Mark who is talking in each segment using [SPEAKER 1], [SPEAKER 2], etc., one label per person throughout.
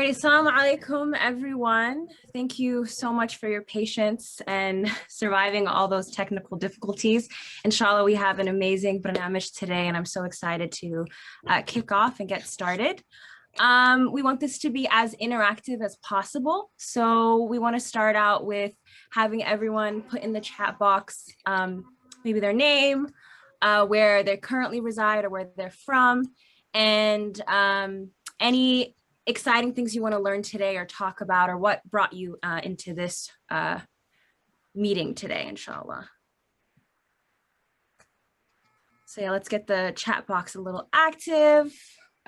[SPEAKER 1] right, assalamu alaikum, everyone. Thank you so much for your patience and surviving all those technical difficulties. Inshallah, we have an amazing barnamish today, and I'm so excited to kick off and get started. We want this to be as interactive as possible. So we want to start out with having everyone put in the chat box, maybe their name, where they currently reside or where they're from, and any exciting things you want to learn today or talk about, or what brought you into this meeting today, inshallah. So yeah, let's get the chat box a little active.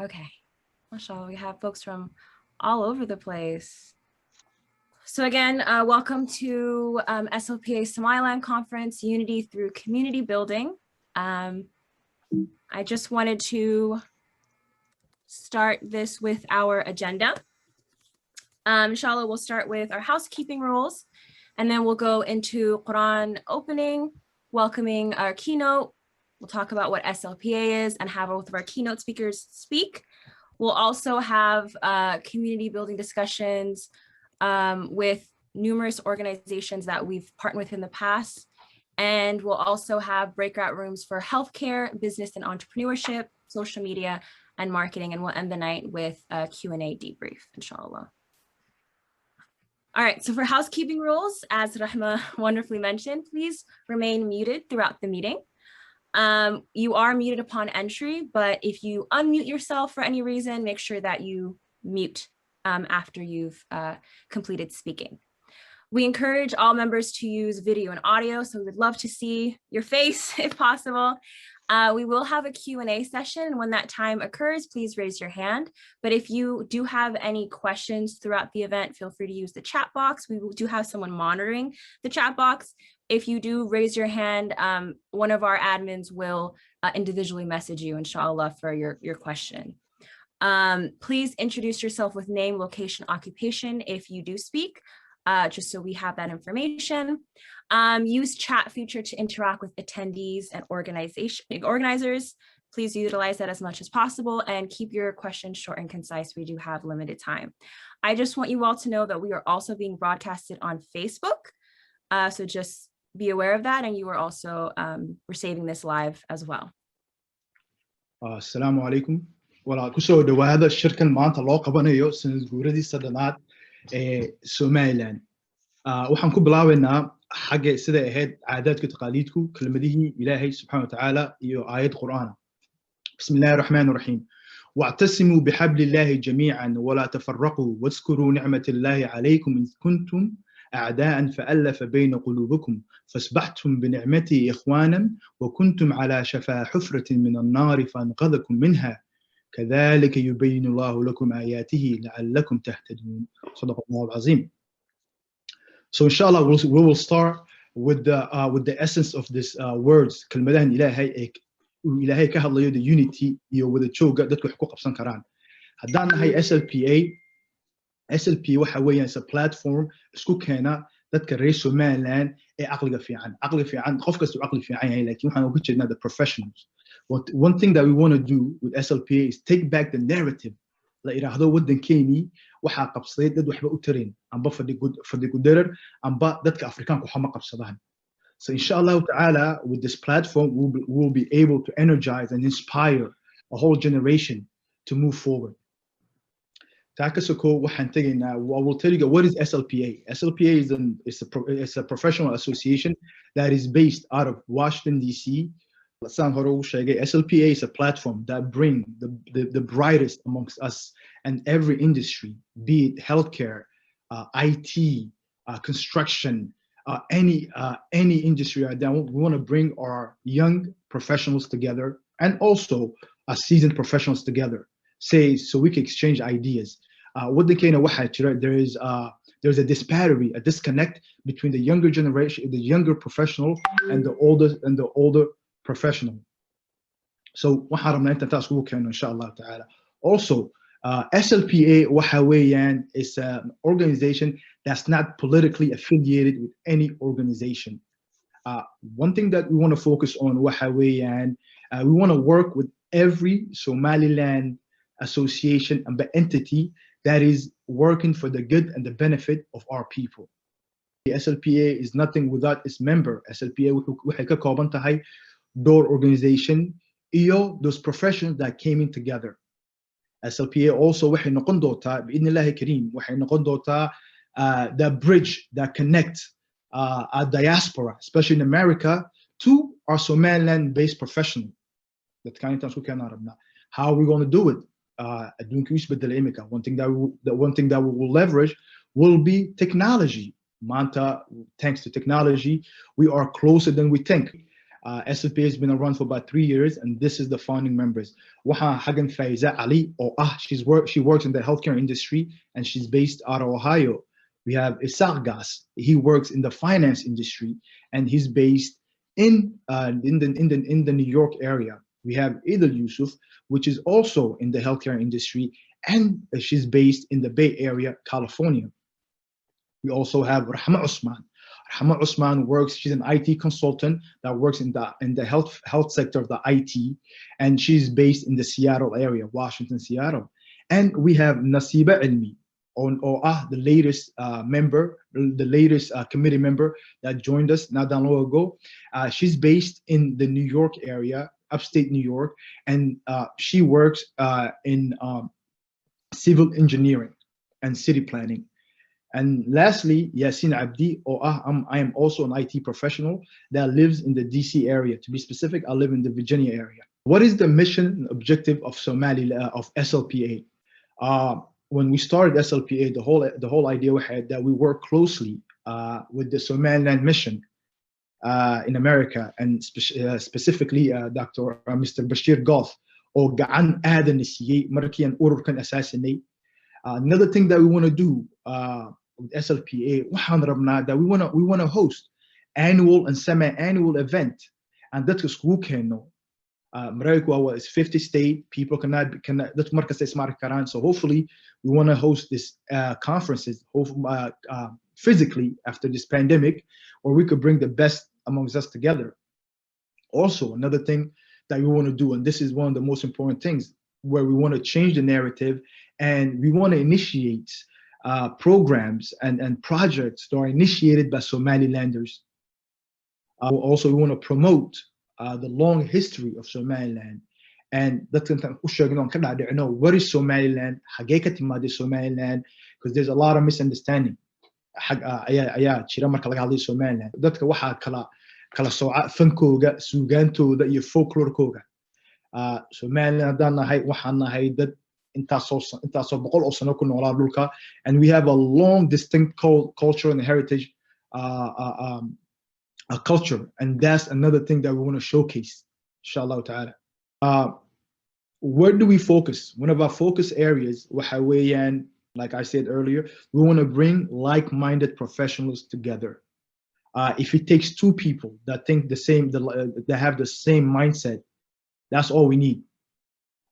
[SPEAKER 1] Okay, mashallah, we have folks from all over the place. So again, welcome to SLPA Somaliland Conference, Unity through Community Building. I just wanted to start this with our agenda. Inshallah, we'll start with our housekeeping rules, and then we'll go into Quran opening, welcoming our keynote. We'll talk about what SLPA is and have both of our keynote speakers speak. We'll also have community building discussions with numerous organizations that we've partnered with in the past. And we'll also have breakout rooms for healthcare, business and entrepreneurship, social media, and marketing, and we'll end the night with a Q&A debrief, inshallah. All right, so for housekeeping rules, as Rahma wonderfully mentioned, please remain muted throughout the meeting. You are muted upon entry, but if you unmute yourself for any reason, make sure that you mute after you've completed speaking. We encourage all members to use video and audio, so we would love to see your face if possible. We will have a Q&A session, and when that time occurs, please raise your hand. But if you do have any questions throughout the event, feel free to use the chat box. We do have someone monitoring the chat box. If you do raise your hand, one of our admins will individually message you, inshallah, for your question. Please introduce yourself with name, location, occupation if you do speak, just so we have that information. Use chat feature to interact with attendees and organizers. Please utilize that as much as possible and keep your questions short and concise. We do have limited time. I just want you all to know that we are also being broadcasted on Facebook. So just be aware of that, and you are also receiving this live as well.
[SPEAKER 2] Assalamu alaikum. Wala kusoo dhawaada shirkan maanta loo qabanayo sanad guuradii sadanaad ee Somaliland. Waxaan ku bilaabaynaa xagga sida ahayd caadaadka taqaaliidku kelmadihii Ilaahay subhanahu wa ta'ala iyo aayad Qur'aan. Bismillahir Rahmanir Rahim. واعتصموا بحبل الله جميعا ولا تفرقوا واذكروا نعمة الله عليكم إذ كنتم أعداء فألف بين قلوبكم فاصبحتم بنعمته إخوانا وكنتم على شفا حفرة من النار فأنقذكم منها كذلك يبين الله لكم آياته لعلكم تهتدون. صدق الله العظيم. So inshallah we will start with the essence of this words. كلمتان إلهي ka hadlayo the unity iyo wada jooga dadku wax ku qabsan karaan. Haddaan nahay SLPA waxa weeyaan is a platform isku keena dadka reer Somaliland ee aqliga fiican qof kasta aqli fiican yahay laakiin waxaan uga jeednaa the professionals. One thing that we want to do with SLPA is take back the narrative. La iraahdo wadankeeni waxa qabsaday dad waxba u tareen amba fadhi ku darar amba dadka Afrikaanku waxa ma qabsadaan. So inshallah ta'ala with this platform we'll be able to energize and inspire a whole generation to move forward. Takasoko waxaan tagaynaa, I will tell you what is SLPA. SLPA is a professional association that is based out of Washington DC. SLPA is a platform that brings the brightest amongst us and every industry, be it healthcare, IT, construction, any industry. We want to bring our young professionals together and also seasoned professionals together, so we can exchange ideas. There's a disparity, a disconnect between the younger generation, the younger professional, and the older professional. So inshallah ta'ala. Also, SLPA is an organization that's not politically affiliated with any organization. One thing that we want to focus on, we want to work with every Somaliland association and entity that is working for the good and the benefit of our people. The SLPA is nothing without its member. SLPA waxay ka kooban tahay door organization iyo those professions that came in together. SLPA also waxay noqon doontaa بإذن الله كريم waxay noqon doontaa the bridge that connects our diaspora, especially in America, to our Somaliland-based professional. How are we going to do it? One thing that we will leverage will be technology. Manta, thanks to technology, we are closer than we think. SLPA has been around for about 3 years, and this is the founding members. Hagan Faiza Ali, she works in the healthcare industry, and she's based out of Ohio. We have Isargas. He works in the finance industry, and he's based in the New York area. We have Idil Yusuf, which is also in the healthcare industry, and she's based in the Bay Area, California. We also have Rahma Osman. Rahma Osman works, she's an IT consultant that works in the health sector of the IT, and she's based in the Seattle area, Washington, Seattle. And we have Nasiba Elmi, the latest member, the latest committee member that joined us not that long ago. She's based in the New York area, upstate New York, and she works in civil engineering and city planning. And lastly, Yasin Abdi, I am also an IT professional that lives in the DC area. To be specific, I live in the Virginia area. What is the mission and objective of SLPA? When we started SLPA, the whole idea we had that we work closely with the Somaliland mission in America, and specifically Mr. Bashir Goth, or gacan aadan siiyey markii aan ururkan asaasinay. Another thing that we want to do with SLPA, waxaan rabnaa that we want to host annual and semi-annual event, and dadka iskugu keeno. America is 50 state, people cannot dadka markasta ismaari karaan. So hopefully we want to host this conferences physically after this pandemic, where we could bring the best amongst us together. Also, another thing that we want to do, and this is one of the most important things, where we want to change the narrative, and we want to initiate programs and projects that are initiated by Somalilanders. Also, we want to promote the long history of Somaliland. And that's what is Somaliland? Somaliland? Because there's a lot of misunderstanding. Dadka waxaa kala sooca fankooga, suugaantooda iyo folklore-kooga. Somaliland haddaan nahay, waxaan nahay dad intaasoo boqol oo sano ku noolaa dhulka, and we have a long distinct culture and heritage culture, and that's another thing that we want to showcase, inshallah ta'ala. Where do we focus? One of our focus areas, like I said earlier, we want to bring like-minded professionals together. If it takes two people that think the same, that have the same mindset, that's all we need.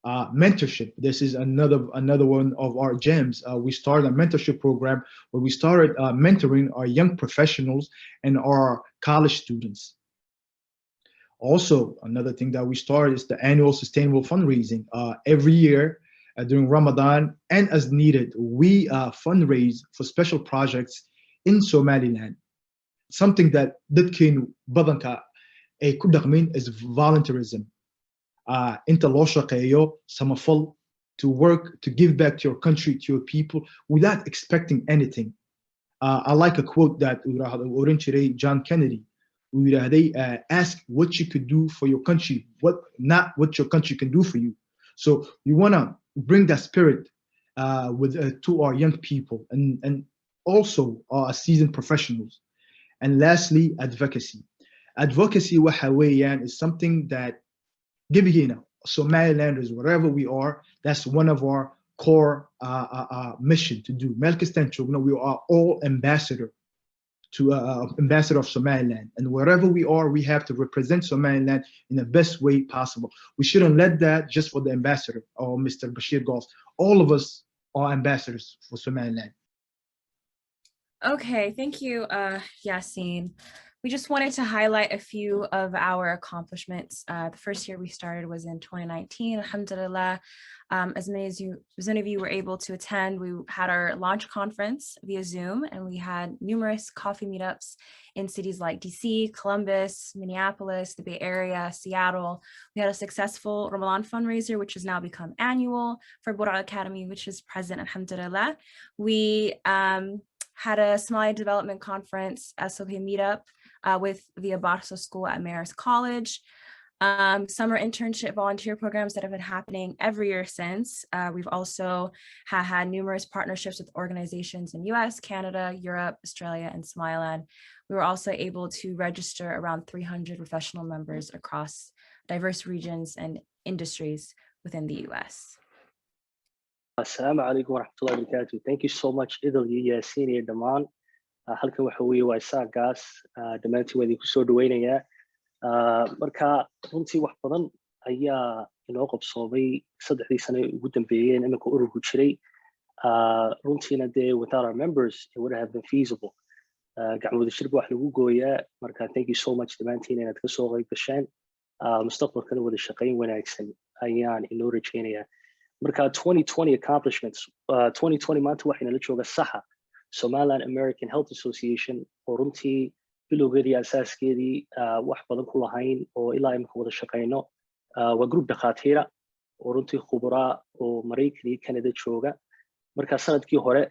[SPEAKER 2] Mentorship. This is another one of our gems. We started a mentorship program where we started mentoring our young professionals and our college students. Also, another thing that we started is the annual sustainable fundraising. Every year during Ramadan and as needed, we fundraise for special projects in Somaliland. Something that dadkeenu badanka ay ku dhaqmin is volunteerism. Inta loo shaqeeyo samafal, to work, to give back to your country, to your people, without expecting anything. I like a quote that John Kennedy, ask what you could do for your country, not what your country can do for you. So you want to bring that spirit to our young people, and also our seasoned professionals. And lastly, advocacy. Advocacy is something that Somalilanders, wherever we are, that's one of our core mission to do. We are all ambassador of Somaliland, and wherever we are, we have to represent Somaliland in the best way possible. We shouldn't let that just for the ambassador or Mr. Bashir Goth. All of us are ambassadors for Somaliland.
[SPEAKER 1] Okay, thank you, Yasin. We just wanted to highlight a few of our accomplishments. The first year we started was in 2019, alhamdulillah. As many of you were able to attend, we had our launch conference via Zoom, and we had numerous coffee meetups in cities like DC, Columbus, Minneapolis, the Bay Area, Seattle. We had a successful Ramadan fundraiser, which has now become annual for Burao Academy, which is present, alhamdulillah. We had a Somali Development Conference, SLPA meetup with the Abarso School at Marist College. Summer internship volunteer programs that have been happening every year since. We've also had numerous partnerships with organizations in US, Canada, Europe, Australia, and Somaliland. We were also able to register around 300 professional members across diverse regions and industries within the US.
[SPEAKER 3] Assalamu alaikum wa rahmatullahi wa barakatuh. Thank you so much, Idil iyo Yaasiin iyo dhammaan. Halkan waxa weeye waa isaagaas dhammaantiin waa idinku soo dhaweynayaa. Marka runtii wax badan ayaa inoo qabsoomay 3 sano ugu dambeeyeen iminka ururku jiray. Runtiina dee without our members it wouldn't have been feasible. Gacmooda shirka wax lagu gooyaa. Marka thank you so much dhammaantiin inaad ka soo qayb gasheen. Mustaqbalkana wada shaqayn wanaagsan ayaan inoo rajaynayaa. Marka 2020 accomplishments. 2020 maanta waxayna la jooga saxa Somaliland-American Health Association oo runtii bilowgeedii asaaskeedii wax badan ku lahayn oo ilaa imika wada shaqayno. Waa group dhakhaatiira oo runtii khubraa oo Maraykan iyo Canada jooga. Marka sanadkii hore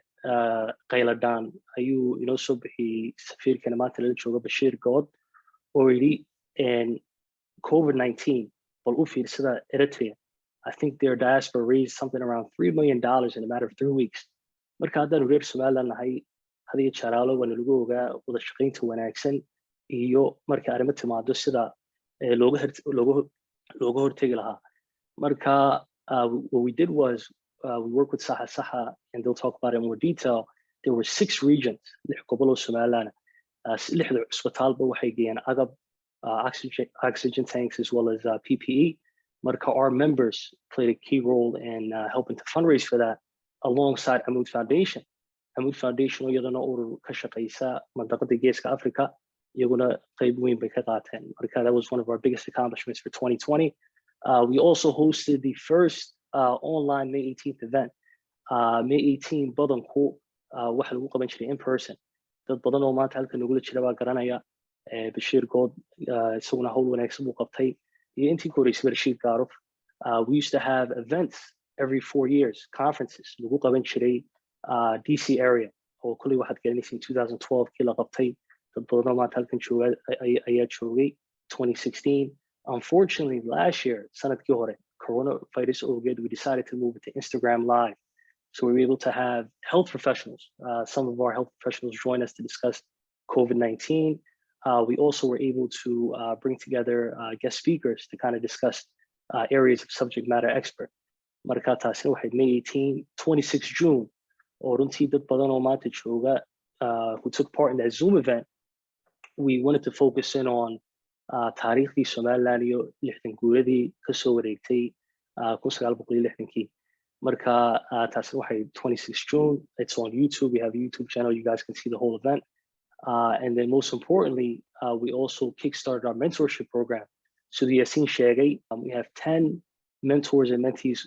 [SPEAKER 3] qayladaan ayuu inoo soo bixiyey safiirkana maanta la jooga Bashir Goth oo yidhi COVID-19 bal u fiirsada Eritrea. I think their diaspora raised something around $3 million in a matter of 3 weeks. Marka haddaan reer Somaliland nahay hadiyo jaraalo waa lagu ogaa wada shaqaynta wanaagsan iyo marka arrimo timaado sida looga hortegi lahaa. Marka what we did was we worked with Saha and they'll talk about it in more detail. There were 6 regions, 6 gobol oo Somaliland. 6 isbitaalba waxay geeyeen agab oxygen tanks as well as PPE. Marka our members played a key role in helping to fundraise for that alongside Ahmed Foundation. Ahmed Foundation iyadana urur ka shaqeysa mandaqada Geeska Africa iyaguna qayb weyn bay ka qaateen. Marka that was one of our biggest accomplishments for 2020. We also hosted the first online May 18th event. May 18 badanku waxa lagu qaban jiray in person. Dad badan oo maanta halkan nagula jira waa garanaya. Bashir Goth isaguna hawl wanaagsan buu qabtay. We used to have events every 4 years, conferences. DC area, or Kuli Wahat in 2012, 2016. Unfortunately, last year, coronavirus overgate, we decided to move it to Instagram Live. So we were able to have health professionals. Some of our health professionals join us to discuss COVID-19. We also were able to bring together guest speakers to kind of discuss areas of subject matter expert. Marka May 18, 26 June, oo runtii dad badan oo maanta jooga who took part in that Zoom event. We wanted to focus in on taariikhdii Somaliland iyo 60 guuradii kasoo wareegtay 1960. Marka taasina waxay 26 June. It's on YouTube. We have a YouTube channel. You guys can see the whole event. And then most importantly, we also kickstarted our mentorship program. So the Yaasiin sheegay, we have 10 mentors and mentees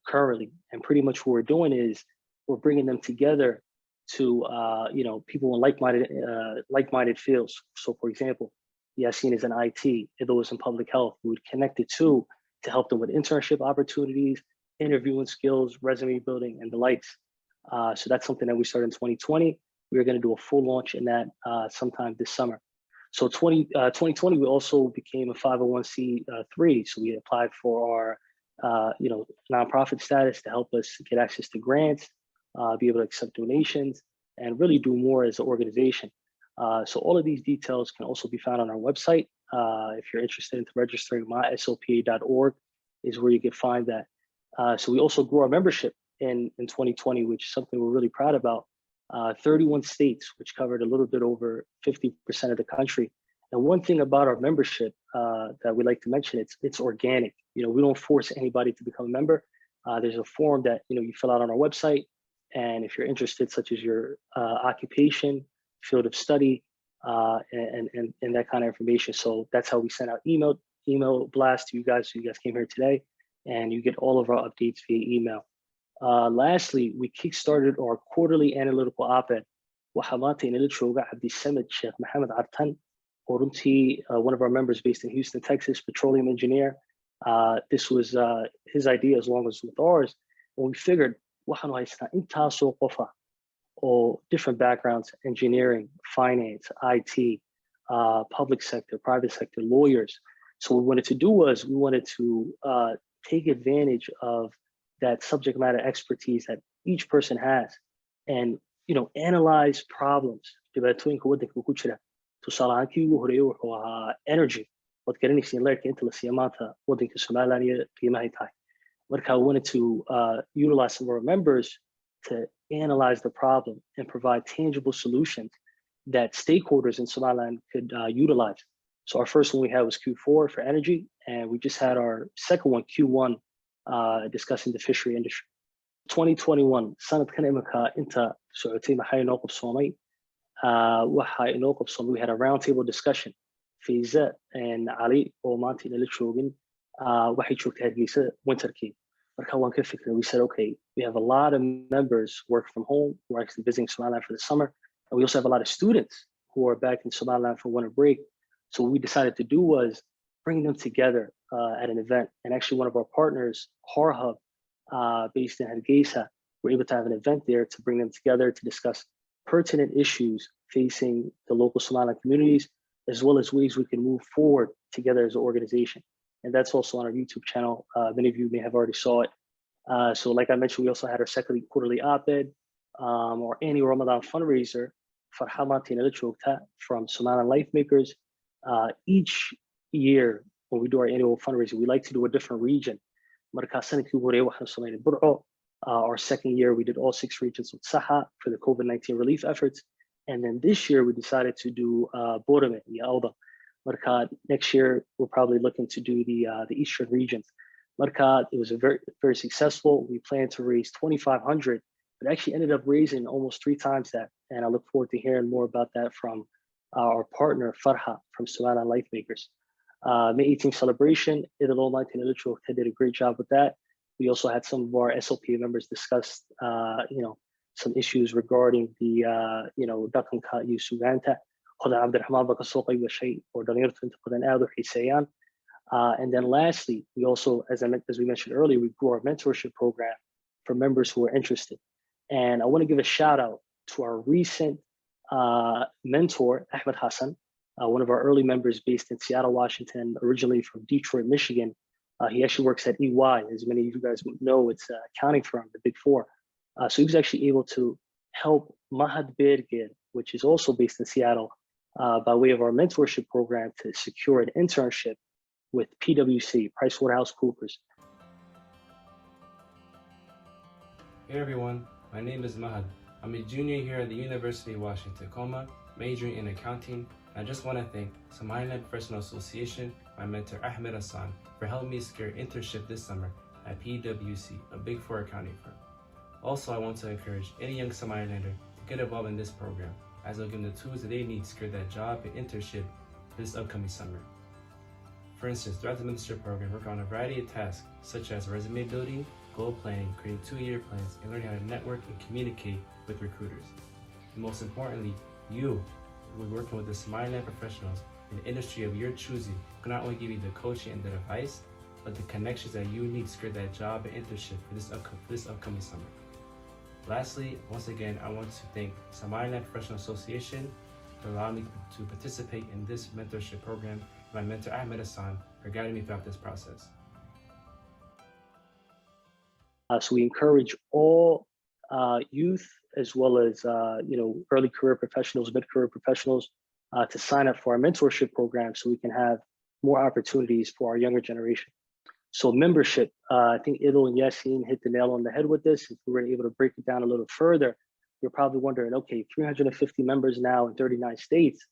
[SPEAKER 3] currently. And pretty much what we're doing is we're bringing them together to, people in like-minded fields. So for example, Yaasiin is in IT, Idil is in public health. We would connect the two to help them with internship opportunities, interviewing skills, resume building, and the likes. So that's something that we started in 2020. We're going to do a full launch in that sometime this summer. So 2020, we also became a 501c3. So we applied for our, nonprofit status to help us get access to grants, be able to accept donations, and really do more as an organization. So all of these details can also be found on our website. If you're interested in registering, myslpa.org is where you can find that. So we also grew our membership in 2020, which is something we're really proud about. 31 states, which covered a little bit over 50% of the country. And one thing about our membership that we like to mention, it's organic. We don't force anybody to become a member. There's a form that you fill out on our website. And if you're interested, such as your occupation, field of study, and that kind of information. So that's how we send out email blast to you guys. So you guys came here today, and you get all of our updates via email. Lastly, we kickstarted our quarterly analytical op-ed. Waxaa maanta inala jooga Cabdisamed Sheikh Maxamed Artan, oo runtii one of our members based in Houston, Texas, petroleum engineer. This was his idea as long as with ours. And we figured, waxaanu haystaa intaasoo qofa oo different backgrounds, engineering, finance, IT, public sector, private sector, lawyers. So what we wanted to do was we wanted to take advantage of that subject matter expertise that each person has and analyze problems. Dhibaatooyinka waddanka ku jira. Tusaale ahaan kii ugu horeeyay wuxuu ahaa energy. Waad garanaysiin leerka inta la siiya maanta waddanka Somaliland iyo qiimahay tahay. Marka we wanted to utilize some of our members to analyze the problem and provide tangible solutions that stakeholders in Somaliland could utilize. So our first one we had was Q4 for energy, and we just had our second one, Q1, discussing the fishery industry. 2021, sanadkan imika inta socotay maxay inoo qabsoomay. Waxa inoo qabsoomay, we had a roundtable discussion. Fiza and Ali oo maanta inala joogin, waxay joogtay Hargeysa winterkii. Marka waan ka fikray, we said, okay, we have a lot of members work from home who are actually visiting Somaliland for the summer. And we also have a lot of students who are back in Somaliland for winter break. So what we decided to do was bring them together at an event. And actually one of our partners, Harhub, based in Hargeisa, were able to have an event there to bring them together to discuss pertinent issues facing the local Somaliland communities, as well as ways we can move forward together as an organization. And that's also on our YouTube channel. Many of you may have already saw it. So like I mentioned, we also had our second quarterly op-ed, our annual Ramadan fundraiser, from Somaliland Lifemakers. Each year, when we do our annual fundraiser, we like to do a different region. Our second year, we did all 6 regions with Saha for the COVID-19 relief efforts. And then this year, we decided to do Borame, Yalda. Next year, we're probably looking to do the eastern regions. It was a very, very successful. We planned to raise 2,500, but actually ended up raising almost 3 times that. And I look forward to hearing more about that from our partner, Farha, from Somaliland Lifemakers. May 18th celebration, Idil did a great job with that. We also had some of our SLPA members discuss, some issues regarding the, dhaqanka iyo sugaanta. And then lastly, we also, as we mentioned earlier, we grew our mentorship program for members who are interested. And I want to give a shout out to our recent mentor, Ahmed Hassan, one of our early members based in Seattle, Washington, originally from Detroit, Michigan. He actually works at EY, as many of you guys know, it's an accounting firm, the Big Four. So he was actually able to help Mahad Berger, which is also based in Seattle, by way of our mentorship program to secure an internship with PwC, PricewaterhouseCoopers.
[SPEAKER 4] Hey everyone, my name is Mahad. I'm a junior here at the University of Washington, Tacoma, majoring in accounting. I just want to thank Somaliland Professional Association, my mentor Ahmed Hassan, for helping me secure an internship this summer at PwC, a Big Four accounting firm. Also, I want to encourage any young Somalilander to get involved in this program, as it'll give them the tools that they need to secure that job and internship this upcoming summer. For instance, throughout the mentorship program, work on a variety of tasks, such as resume building, goal planning, creating 2-year plans, and learning how to network and communicate with recruiters. And most importantly, you will be working with the Somaliland professionals in the industry of your choosing, who can not only give you the coaching and the advice, but the connections that you need to secure that job and internship for this upcoming summer. Lastly, once again, I want to thank Somaliland Professional Association for allowing me to participate in this mentorship program, and my mentor Ahmed Hassan for guiding me throughout this process.
[SPEAKER 3] So we encourage all youth, as well as early career professionals, mid-career professionals, to sign up for our mentorship program so we can have more opportunities for our younger generation. So membership, I think Idil and Yassine hit the nail on the head with this. If we were able to break it down a little further, you're probably wondering, okay, 350 members now in 39 states,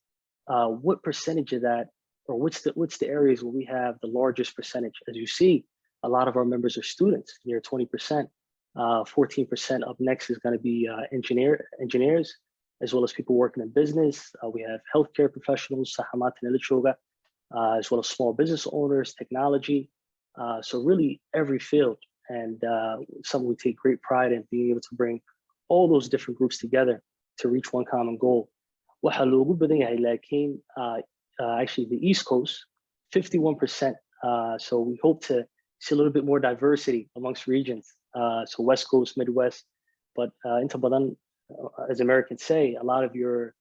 [SPEAKER 3] what percentage of that, or what's the areas where we have the largest percentage? As you see, a lot of our members are students, near 20%. 14% up next is going to be engineers. as well as people working in business. We have healthcare professionals, as well as small business owners, technology. So really every field, and something we take great pride in being able to bring all those different groups together to reach one common goal. Actually the East Coast, 51%. So we hope to see a little bit more diversity amongst regions. So West Coast, Midwest, but into Badan, as Americans say, a lot of the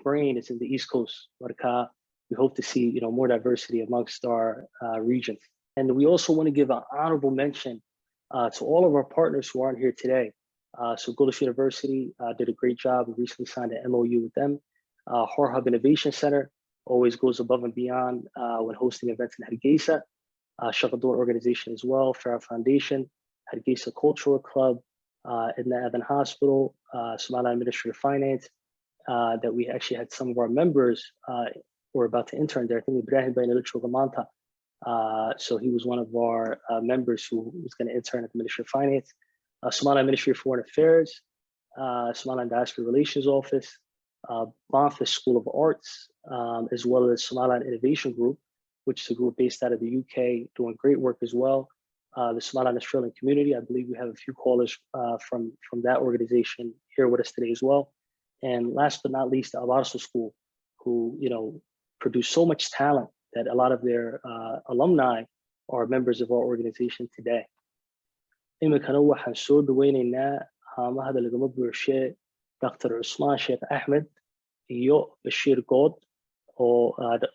[SPEAKER 3] brain is in the East Coast. We hope to see more diversity amongst our regions. And we also want to give an honorable mention to all of our partners who aren't here today. So Goth University did a great job. We recently signed an MOU with them. Hub Innovation Center always goes above and beyond when hosting events in Hargeisa. Sheikh organization as well, Farah Foundation, Hargeisa Cultural Club, Edna Evan Hospital, Somaliland Ministry of Finance, that we actually had some of our members who were about to intern there. I think Ibrahim Bain Gamanta. So he was one of our members who was going to intern at the Ministry of Finance. Somaliland Ministry of Foreign Affairs, Somaliland Diaspora Relations Office, Banff School of Arts, as well as Somaliland Innovation Group, which is a group based out of the UK, doing great work as well. The Somaliland Australian community, I believe we have a few callers from that organization here with us today as well. And last but not least, the Abarso School, who produce so much talent that a lot of their alumni are members of our organization today. Imikana waxaan soo dhaweynaynaa haamaha lagama buuxshe Dr. Osman Sheikh Ahmed iyo Bashir Goth oo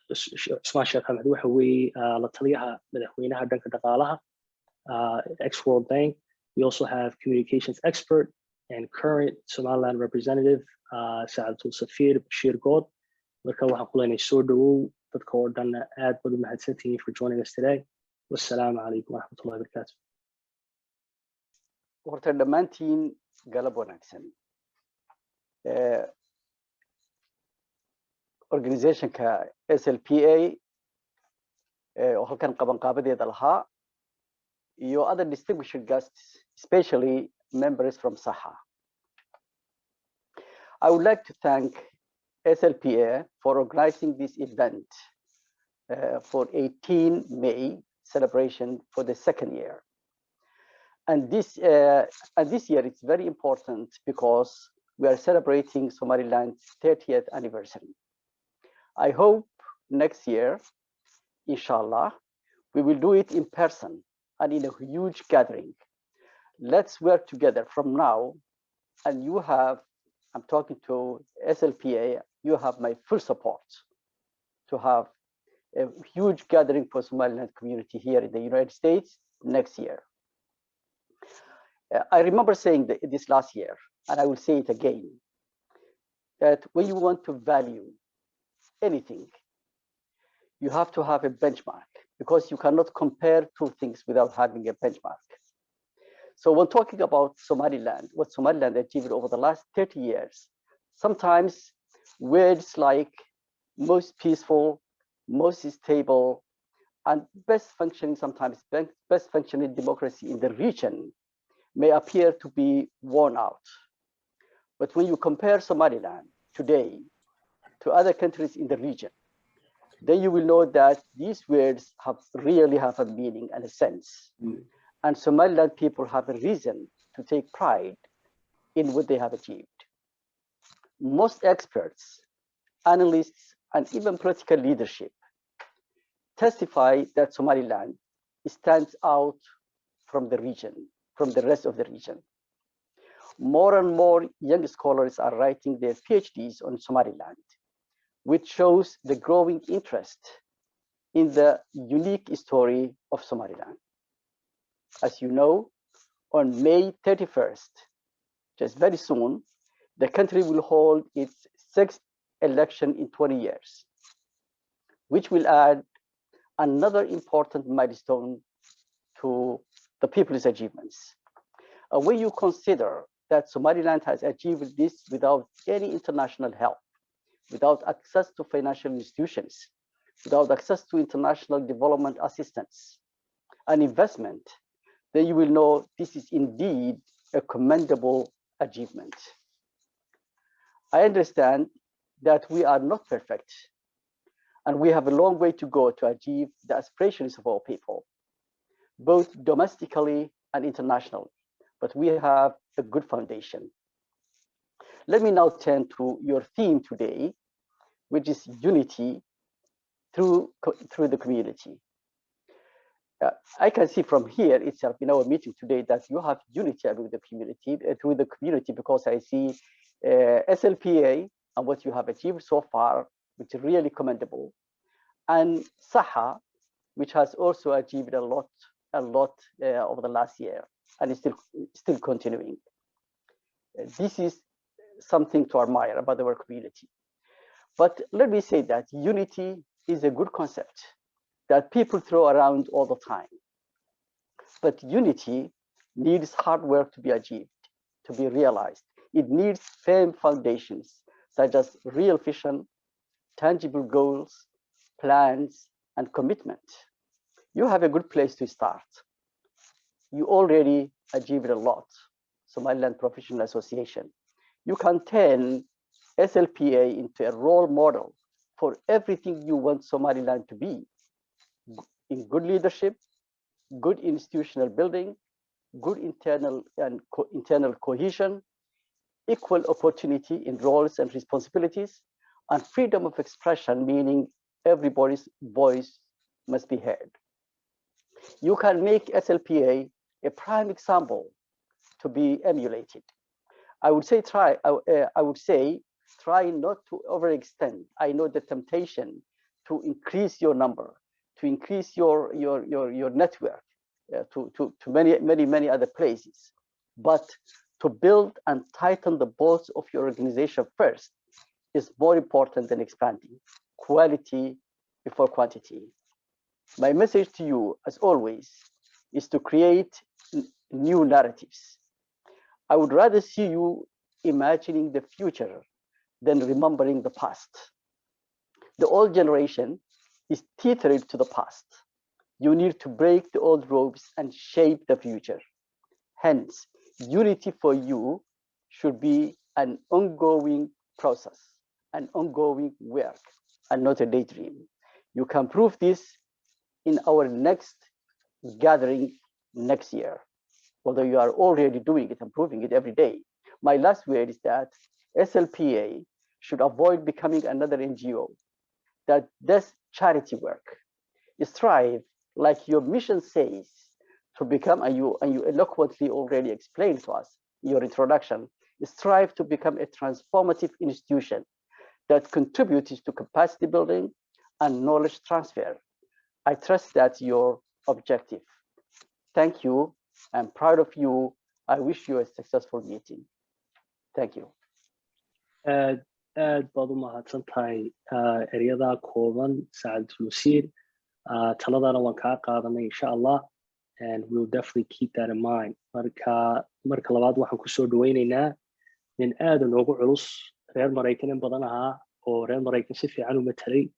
[SPEAKER 3] Osman Sheikh Ahmed waxa weeye la taliyaha madaxweynaha dhanka dhaqaalaha, ex-World Bank. We also have communications expert and current Somaliland representative, Sa'adatul Safir Bashir Goth. Marka waxaan ku leenahay soo dhawow dadka oo dhan aad baad u mahadsantihiin for joining us today. Wassalaamu calaykum waraxmatullahi wabarakaatu.
[SPEAKER 5] Horta dhammaantiin galab wanaagsan. Organizationka SLPA oo halkan qabanqaabadeeda lahaa iyo other distinguished guests, especially members from Saha. I would like to thank SLPA for organizing this event for 18 May celebration for the second year. And this year it's very important because we are celebrating Somaliland's 30th anniversary. I hope next year, inshallah, we will do it in person and in a huge gathering. Let's work together from now. And you have, I'm talking to SLPA, you have my full support to have a huge gathering for Somaliland community here in the United States next year. I remember saying this last year, and I will say it again, that when you want to value anything, you have to have a benchmark, because you cannot compare two things without having a benchmark. So when talking about Somaliland, what Somaliland achieved over the last 30 years, sometimes words like most peaceful, most stable, and best functioning, sometimes best functioning democracy in the region may appear to be worn out. But when you compare Somaliland today to other countries in the region, then you will know that these words really have a meaning and a sense. And Somaliland people have a reason to take pride in what they have achieved. Most experts, analysts, and even political leadership testify that Somaliland stands out from the region, from the rest of the region. More and more young scholars are writing their PhDs on Somaliland, which shows the growing interest in the unique story of Somaliland. As you know, on May 31st, just very soon, the country will hold its 6th election in 20 years, which will add another important milestone to the people's achievements. When you consider that Somaliland has achieved this without any international help, without access to financial institutions, without access to international development assistance and investment, then you will know this is indeed a commendable achievement. I understand that we are not perfect, and we have a long way to go to achieve the aspirations of our people, both domestically and internationally, but we have a good foundation. Let me now turn to your theme today, which is unity through the community. I can see from here itself in our meeting today that you have unity with the community, through the community, because I see SLPA and what you have achieved so far, which is really commendable, and SAHA, which has also achieved a lot over the last year, and is still continuing. This is something to admire about our community. But let me say that unity is a good concept that people throw around all the time. But unity needs hard work to be achieved, to be realized. It needs firm foundations, such as real vision, tangible goals, plans, and commitment. You have a good place to start. You already achieved a lot, Somaliland Professional Association. You can turn SLPA into a role model for everything you want Somaliland to be, in good leadership, good institutional building, good internal cohesion, equal opportunity in roles and responsibilities, and freedom of expression, meaning everybody's voice must be heard. You can make SLPA a prime example to be emulated. I would say try not to overextend. I know the temptation to increase your number, to increase your network to many other places, but to build and tighten the bolts of your organization first is more important than expanding. Quality before quantity. My message to you, as always, is to create new narratives. I would rather see you imagining the future than remembering the past. The old generation is tethered to the past. You need to break the old ropes and shape the future. Hence, unity for you should be an ongoing process, an ongoing work, and not a daydream. You can prove this in our next gathering next year, although you are already doing it and proving it every day. My last word is that SLPA should avoid becoming another NGO that does charity work. Strive, like your mission says, to become, and you eloquently already explained to us in your introduction, strive to become a transformative institution that contributes to capacity building and knowledge transfer. I trust that's your objective. Thank you. I'm proud of you. I wish you a successful meeting. Thank you.
[SPEAKER 3] aad baad u mahadsan tahay ereyada kooban Saad Wasiir. Taladana waan kaa qaadanay insha Allah, and we'll definitely keep that in mind. Marka labaad waxaan ku soo dhawaynaynaa nin aad ugu culus, reer Maraykan in badan ahaa oo reer Maraykan si fiican u matalay,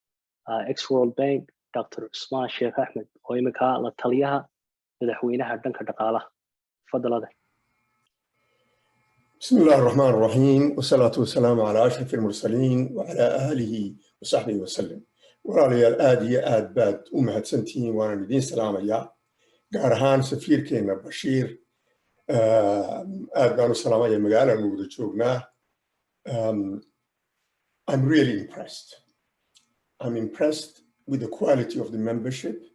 [SPEAKER 3] ex-World Bank, Dr. Osman Sheikh Ahmed, oo imika la taliyaha madaxweynaha dhanka dhaqaalaha. Fadlan adeer.
[SPEAKER 6] بسم الله الرحمن الرحيم والصلاة والسلام على أشرف المرسلين وعلى آله وصحبه وسلم. وراليال آد باد ومهدسنتين وانا ندين سلام يا قارهان سفير كينا بشير آد بانو سلام يا مقالة نوضو جوغنا. I'm really impressed. I'm impressed with the quality of the membership.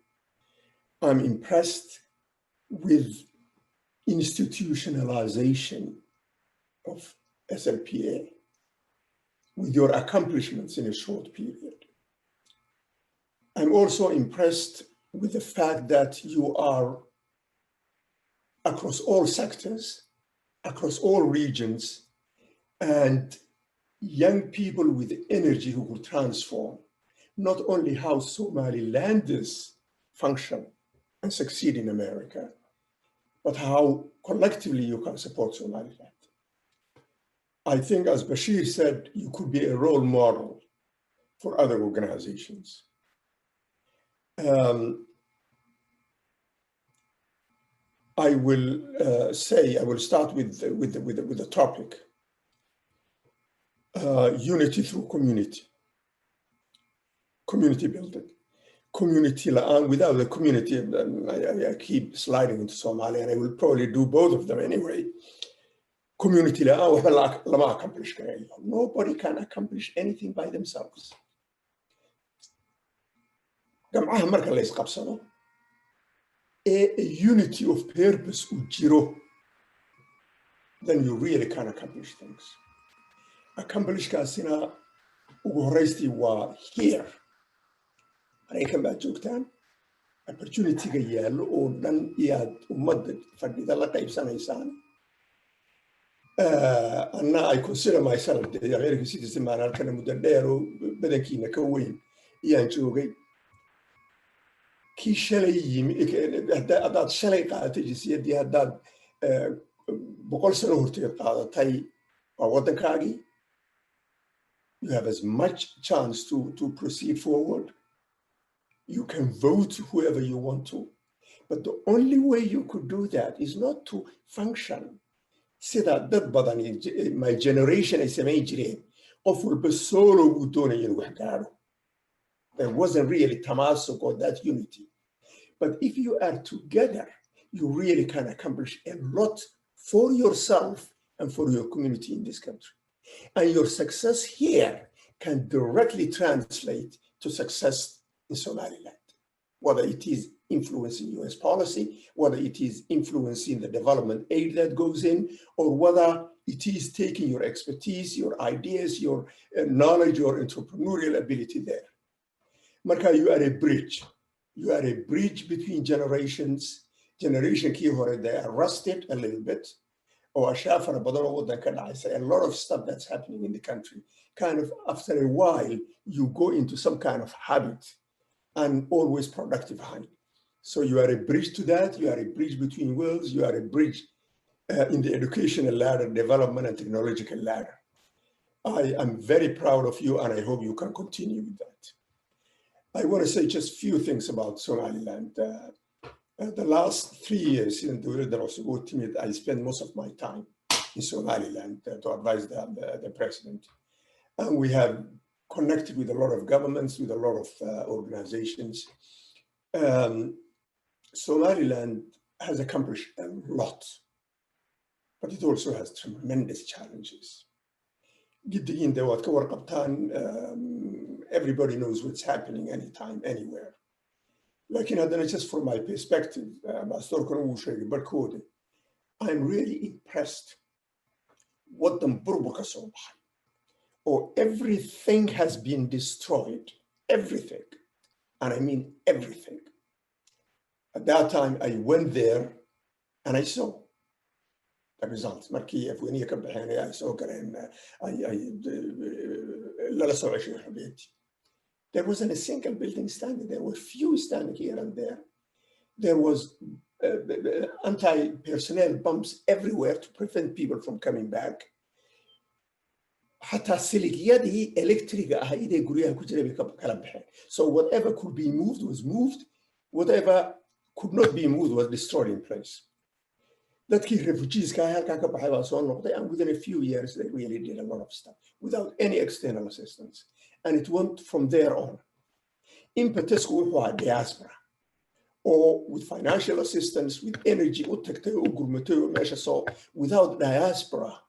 [SPEAKER 6] I'm impressed with institutionalization of SLPA, with your accomplishments in a short period. I'm also impressed with the fact that you are across all sectors, across all regions, and young people with energy who will transform not only how Somalilanders function and succeed in America, but how collectively you can support Somaliland. I think, as Bashir said, you could be a role model for other organizations. I will start with the topic. unity through community building. Community without the community, I keep sliding into Somali, and I will probably do both of them anyway. Community lama accomplish karayo. Nobody can accomplish anything by themselves. Gamcaha marka la isqabsado a unity of purpose u jiro, then you really can accomplish things. Accomplish kaasina ugu horeysti waa here. Maraykan baad joogtaan, opportunity-ga yaallo oo dhan iyaad ummadda fadhida la qaybsanaysaan. Anna I consider myself the American citizen man halkana muddo dheer oo badankiina ka weyn iyaan joogay. Kii shalay yimi haddaad shalay qaadatay jinsiyaddii haddaad 100 sano horteed qaadatay waa waddankaagii. You have as much chance to proceed forward. You can vote whoever you want to. But the only way you could do that is not to function. Sida dad badan my generation ay samayn jireen qof walba solo uu doonaya inuu wax gaaro. There wasn't really tamasuk or that unity. But if you are together, you really can accomplish a lot for yourself and for your community in this country. And your success here can directly translate to success in Somaliland, whether it is influencing US policy, whether it is influencing the development aid that goes in, or whether it is taking your expertise, your ideas, your knowledge, your entrepreneurial ability there. Marka, you are a bridge. You are a bridge between generations. Generation kii hore, they are rusted a little bit. Or a lot of stuff that's happening in the country. Kind of after a while, you go into some kind of habit and always productive behind. So you are a bridge to that. You are a bridge between worlds. You are a bridge in the educational ladder, development and technological ladder. I am very proud of you, and I hope you can continue with that. I want to say just a few things about Somaliland. The last 3 years in the I spent most of my time in Somaliland to advise the president. And we have connected with a lot of governments, with a lot of organizations. Somaliland has accomplished a lot, but it also has tremendous challenges. Everybody knows what's happening anytime, anywhere. Like just from my perspective, I'm really impressed what the Burbuka so or everything has been destroyed, everything, and I mean everything. At that time, I went there and I saw the results. I saw there wasn't a single building standing. There were few standing here and there. There was anti-personnel bombs everywhere to prevent people from coming back. So whatever could be moved was moved. Whatever could not be moved was destroyed in place. That key refugees, and within a few years, they really did a lot of stuff without any external assistance. And it went from there on. Impetus diaspora, or with financial assistance, with energy, so without diaspora,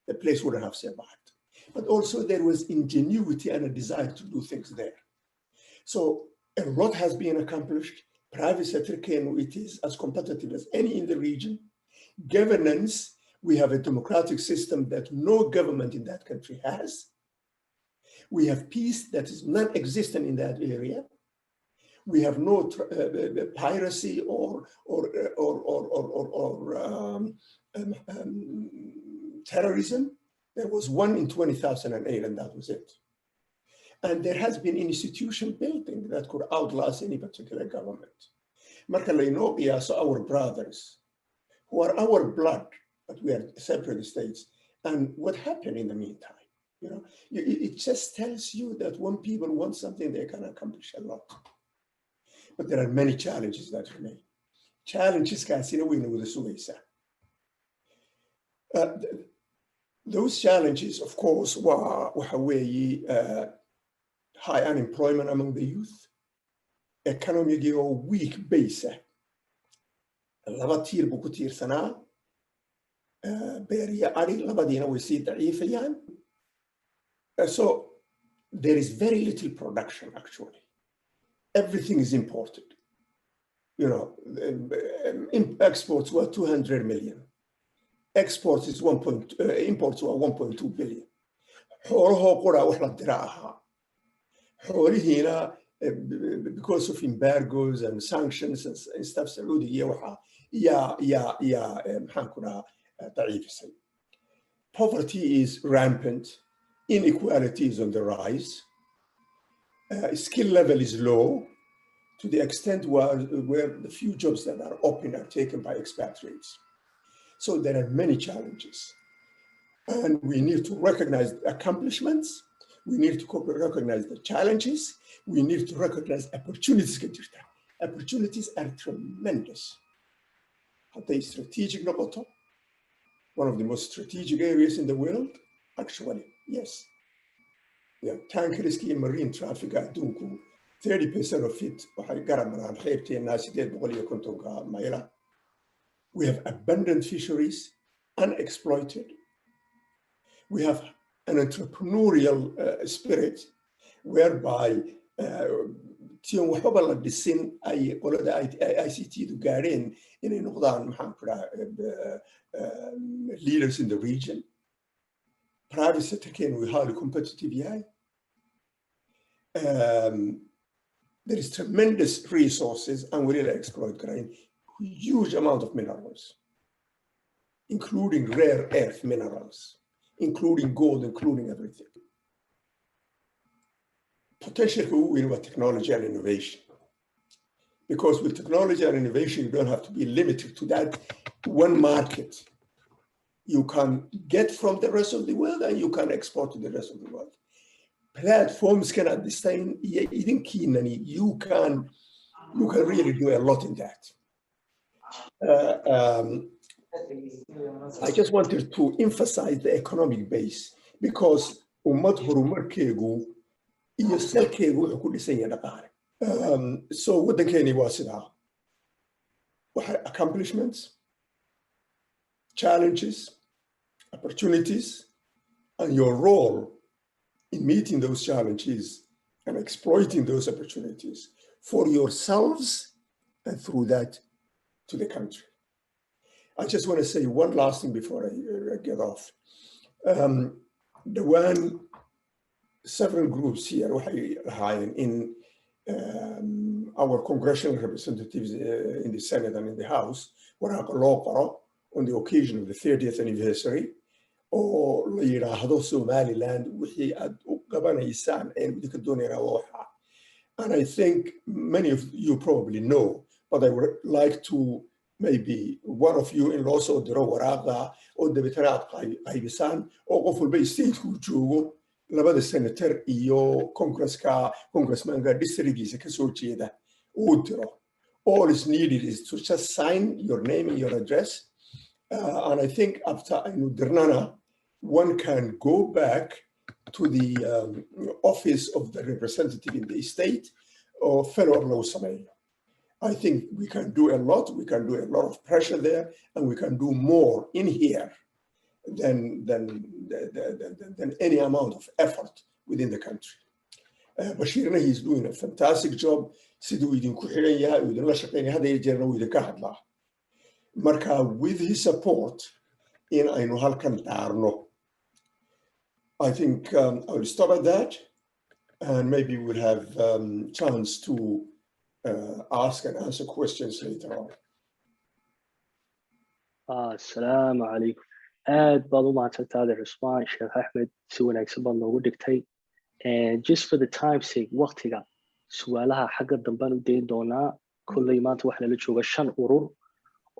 [SPEAKER 6] the place wouldn't have survived. But also there was ingenuity and a desire to do things there. So a lot has been accomplished. Private sector it is as competitive as any in the region. Governance, we have a democratic system that no government in that country has. We have peace that is non-existent in that area. We have no piracy or terrorism. There was one in 2008, and that was it. And there has been institution building that could outlast any particular government. So our brothers, who are our blood, but we are separate states. And what happened in the meantime? You know, it just tells you that when people want something, they can accomplish a lot. But there are many challenges that remain. Challenges can see with the Suwaisa. Those challenges, of course, were high unemployment among the youth, economic weak base. Laba tiir buu ku tiirsanaa, beeriya ari, labadiina way sii daciifayaan. So there is very little production, actually. Everything is imported. You know, exports were 200 million. Exports is imports were 1.2 billion. Xoolahoo qura wax la dira ahaa. Xoolihiina, because of embargoes and sanctions and stuff, Saudi poverty is rampant. Inequality is on the rise. Skill level is low to the extent where the few jobs that are open are taken by expatriates. So there are many challenges. And we need to recognize accomplishments. We need to recognize the challenges. We need to recognize opportunities. Opportunities are tremendous. They strategic noqoto, one of the most strategic areas in the world, actually, yes. Yeah, tankers and marine traffic adduunku 30% of it waxay garamaraan qaybteena 850 mayla. We have abundant fisheries, unexploited. We have an entrepreneurial spirit whereby tiyon waxba la dhisin ay qolada ICT-du gaareen inay noqdaan leaders in the region. Private sector can be highly competitive. There is tremendous resources and we really exploit grain, huge amount of minerals, including rare earth minerals, including gold, including everything. Potential with technology and innovation. Because with technology and innovation, you don't have to be limited to that one market. You can get from the rest of the world and you can export to the rest of the world. Platforms can at this time, you can really do a lot in that. I just wanted to emphasize the economic base because so what the Kenny was about accomplishments, challenges, opportunities, and your role in meeting those challenges and exploiting those opportunities for yourselves and through that to the country. I just want to say one last thing before I get off. Several groups here in our congressional representatives in the Senate and in the House were on the occasion of the 30th anniversary or Somaliland, and I think many of you probably know, but I would like to maybe one of you in also diro waraaqda oo dabitanaad qaybisan oo qof walba state-ku joogo labada senator iyo congressmanka districtgiisa ka soo jeeda uu diro. All is needed is to just sign your name and your address. And I think after Dirnana, one can go back to the office of the representative in the state or fellow of Somalia. I think we can do a lot. We can do a lot of pressure there, and we can do more in here than any amount of effort within the country. Bashir, he's doing a fantastic job. Marka, with his support in aynu halkan daarno, I think I will stop at that, and maybe we'll have chance to ask and answer questions later on.
[SPEAKER 3] Assalamu alaikum. Aad baad u mahadsantahay Osman, Sheikh Ahmed, si wanaagsan baad noogu dhigtay. And just for the time's sake, waqtiga su'aalaha xagga damban u deyn doonaa. Kullay maanta waxa la jooga 5 urur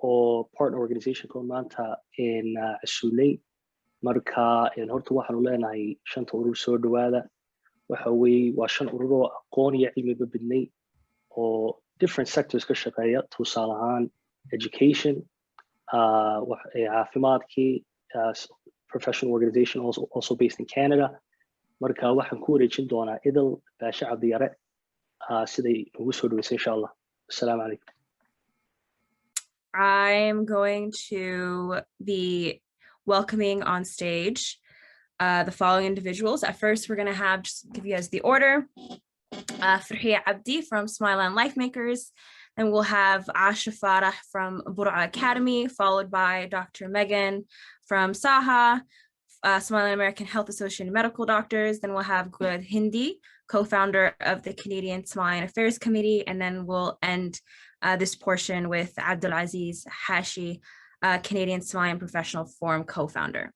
[SPEAKER 3] oo partner organization ko maanta in Asulay. Marka in horta waxaanu leenahay 5 urur soo dhawaada. Waxa weey waa 5 urur oo aqoon iyo cilmi badnay oo different sectors ka shaqeeya, tusaale ahaan education, caafimaadkii, professional organization also based in Canada. Marka waxaan ku wareejin doonaa idil Bashir Cabdiyare siday ugu soo dhaweysay insha Allah. Assalamu alaikum.
[SPEAKER 1] I'm going to be welcoming on stage the following individuals. At first, we're going to have, just give you guys the order. Farhiya Abdi from Somaliland Lifemakers. Then we'll have Asha Farah from Burao Academy, followed by Dr. Megan from Saha, Somaliland-American Health Association of Medical Doctors. Then we'll have Gulad Hindi, co-founder of the Canadian Somaliland Affairs Committee. And then we'll end this portion with Abdulaziz Hashi, Canadian Somalian Professional Forum co-founder.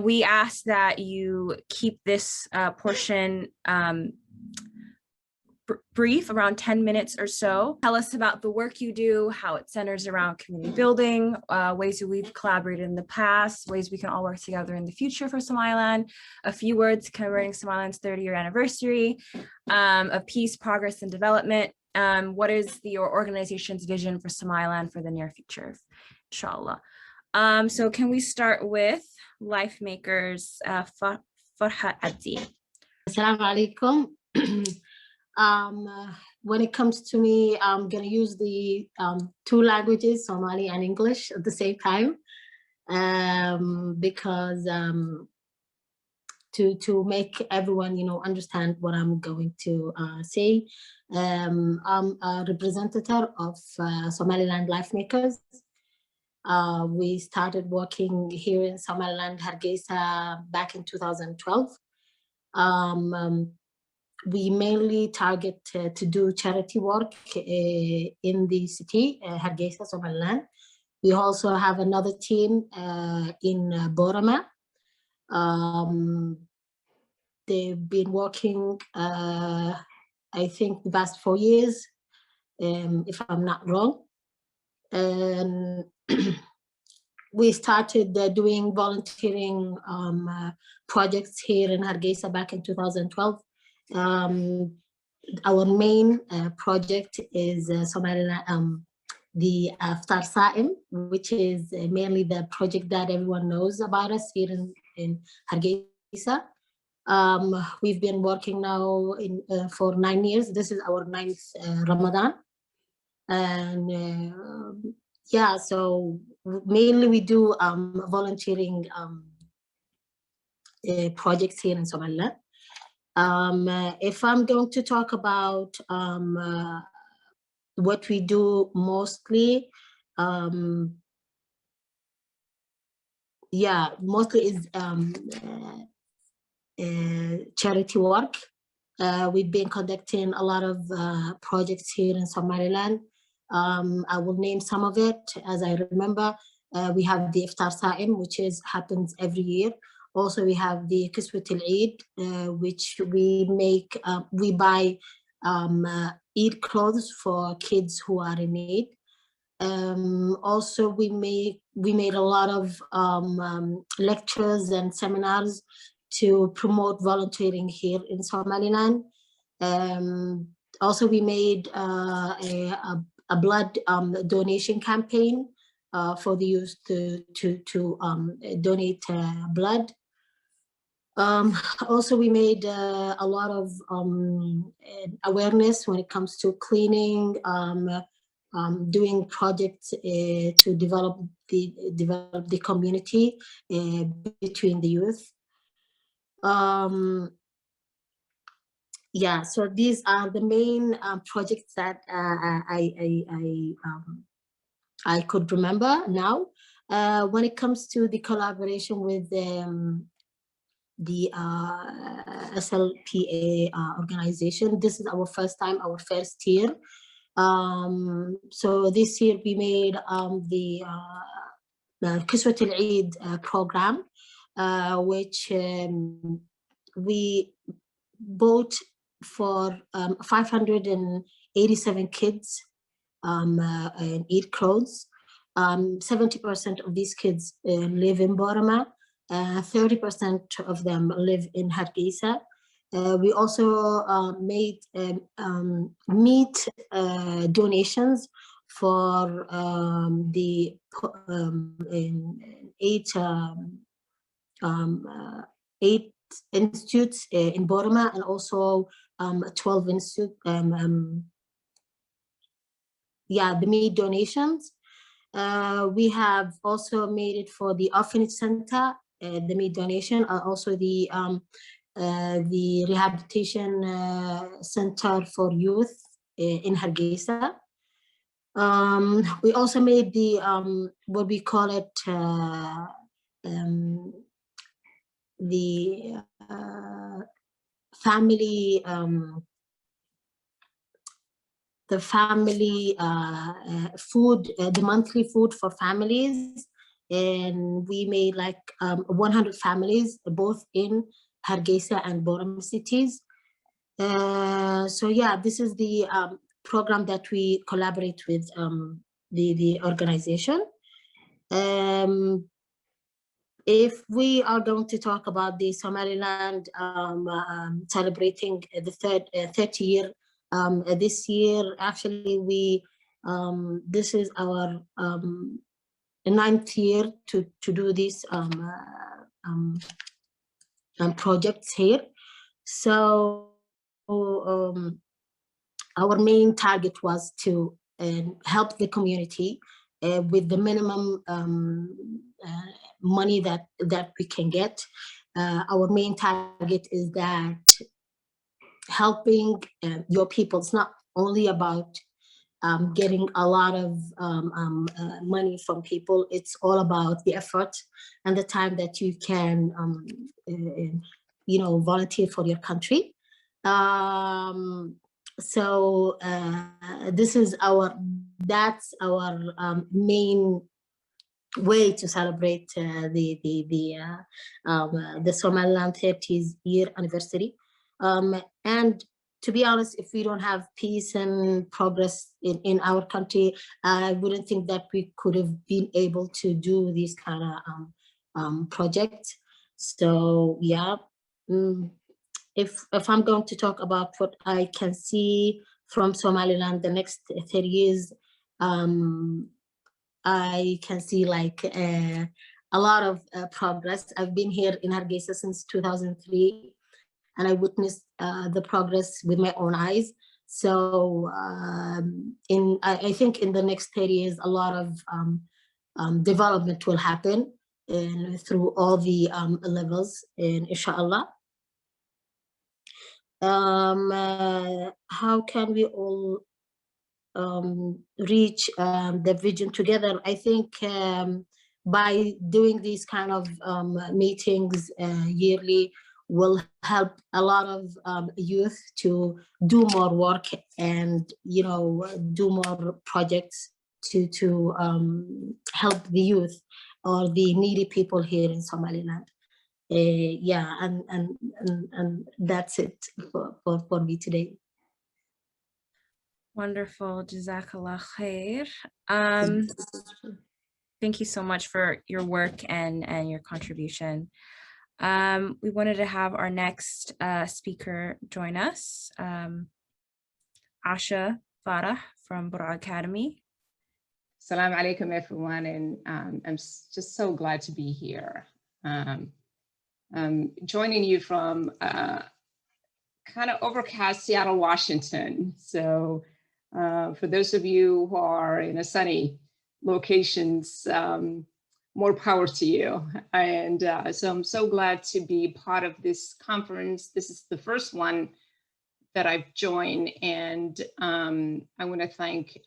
[SPEAKER 1] We ask that you keep this portion brief, around 10 minutes or so. Tell us about the work you do, how it centers around community building, ways that we've collaborated in the past, ways we can all work together in the future for Somaliland, a few words commemorating Somaliland's 30-year anniversary of peace, progress, and development. What is your organization's vision for Somaliland for the near future, inshallah. So can we start with Lifemakers, Farha Abdi.
[SPEAKER 7] Assalamu alaikum. When it comes to me, I'm going to use the two languages, Somali and English, at the same time, because to make everyone, understand what I'm going to say. I'm a representative of Somaliland Lifemakers. We started working here in Somaliland, Hargeisa, back in 2012. We mainly target to do charity work in the city, Hargeisa, Somaliland. We also have another team in Borama. They've been working, I think, the past 4 years, if I'm not wrong. And we started doing volunteering projects here in Hargeisa back in 2012. Our main project is Somaliland, the Aftar Saim, which is mainly the project that everyone knows about us here in Hargeisa. We've been working now for 9 years. This is our 9th Ramadan. And yeah, so mainly we do volunteering projects here in Somaliland. If I'm going to talk about what we do mostly, mostly is charity work. We've been conducting a lot of projects here in Somaliland. I will name some of it as I remember. We have the Iftar Saim, which happens every year. Also, we have the Kiswat al-Eid, which we buy Eid clothes for kids who are in need. Also, we made a lot of lectures and seminars to promote volunteering here in Somaliland. Also, we made a blood donation campaign for the youth to donate blood. Also, we made a lot of awareness when it comes to cleaning, doing projects to develop the community between the youth. Yeah, so these are the main projects that I could remember now. When it comes to the collaboration with the SLPA organization, this is our first time, our first year. So this year we made the Kiswat al-Eid program, which we bought for 587 kids Eid clothes. 70% of these kids live in Borama. 30% of them live in Hargeisa. We also made meat donations for the 8 8 institutes in Burma, and also 12 institutes. The meat donations. We have also made it for the orphanage center, the meat donation, also the rehabilitation center for youth in Hargeisa. We also made the what we call it the family food, the monthly food for families, and we made like 100 families both in Hargeisa and Boram cities. So yeah, this is the program that we collaborate with the organization. If we are going to talk about the Somaliland celebrating the 30 year this year, actually this is our 9th year to do these projects here. So our main target was to help the community with the minimum money that we can get. Our main target is that helping your people. It's not only about getting a lot of money from people. It's all about the effort and the time that you can, volunteer for your country. So this is that's our main way to celebrate the Somaliland 30th year anniversary. And to be honest, if we don't have peace and progress in our country, I wouldn't think that we could have been able to do these kind of projects. So yeah, if I'm going to talk about what I can see from Somaliland the next 30 years, I can see like a lot of progress. I've been here in Hargeisa since 2003, and I witnessed the progress with my own eyes. So I think in the next 30 years, a lot of development will happen through all the levels, inshallah. How can we all reach the vision together? I think by doing these kind of meetings yearly will help a lot of youth to do more work and do more projects to help the youth or the needy people here in Somaliland. Yeah, and that's it for me today.
[SPEAKER 1] Wonderful, Jazakallah khair. Thank you so much for your work and your contribution. We wanted to have our next speaker join us, Asha Farah from Burao Academy.
[SPEAKER 8] Assalamu alaikum, everyone, and I'm just so glad to be here. I'm joining you from kind of overcast Seattle, Washington. So for those of you who are in a sunny locations, more power to you. And so I'm so glad to be part of this conference. This is the first one that I've joined, and I want to thank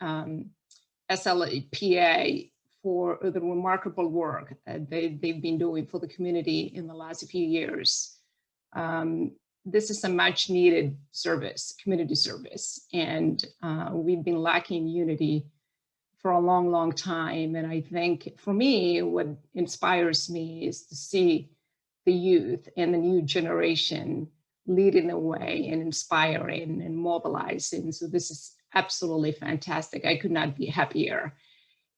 [SPEAKER 8] SLPA for the remarkable work they've been doing for the community in the last few years. This is a much needed service, community service, and we've been lacking unity for a long, long time. And I think for me, what inspires me is to see the youth and the new generation leading the way and inspiring and mobilizing. So this is absolutely fantastic. I could not be happier.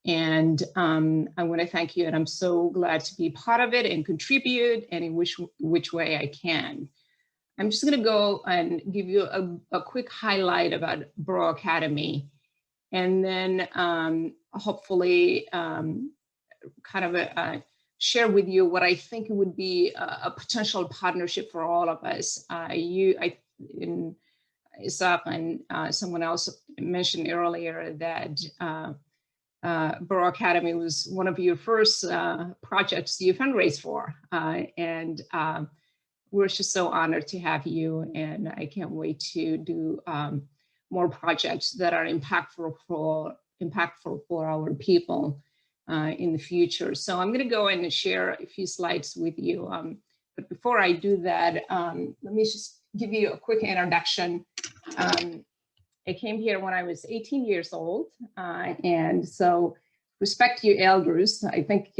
[SPEAKER 8] And I want to thank you, and I'm so glad to be part of it and contribute and in which way I can. I'm just going to go and give you a quick highlight about Burao Academy, and then hopefully kind of share with you what I think would be a potential partnership for all of us. Isaac and someone else mentioned earlier that Burao Academy was one of your first projects you fundraised for. And we're just so honored to have you, and I can't wait to do more projects that are impactful for our people in the future. So I'm going to go and share a few slides with you. But before I do that, let me just give you a quick introduction. I came here when I was 18 years old, and so respect you elders. I think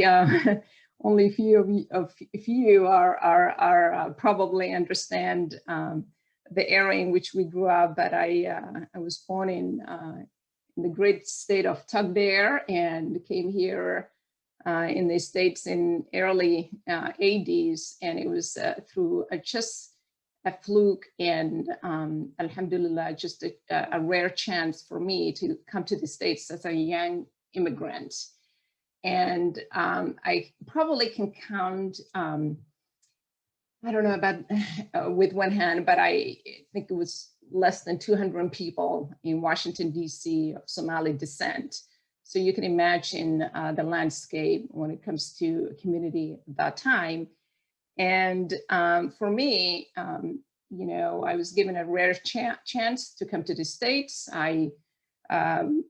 [SPEAKER 8] only a few of you are probably understand the area in which we grew up. But I was born in the great state of Tugbear and came here in the States in early 80s, and it was through just a fluke and alhamdulillah, just a rare chance for me to come to the States as a young immigrant. And I probably can count, I don't know about with one hand, but I think it was less than 200 people in Washington, DC of Somali descent. So you can imagine the landscape when it comes to a community at that time. And for me, you know, I was given a rare chance to come to the States. I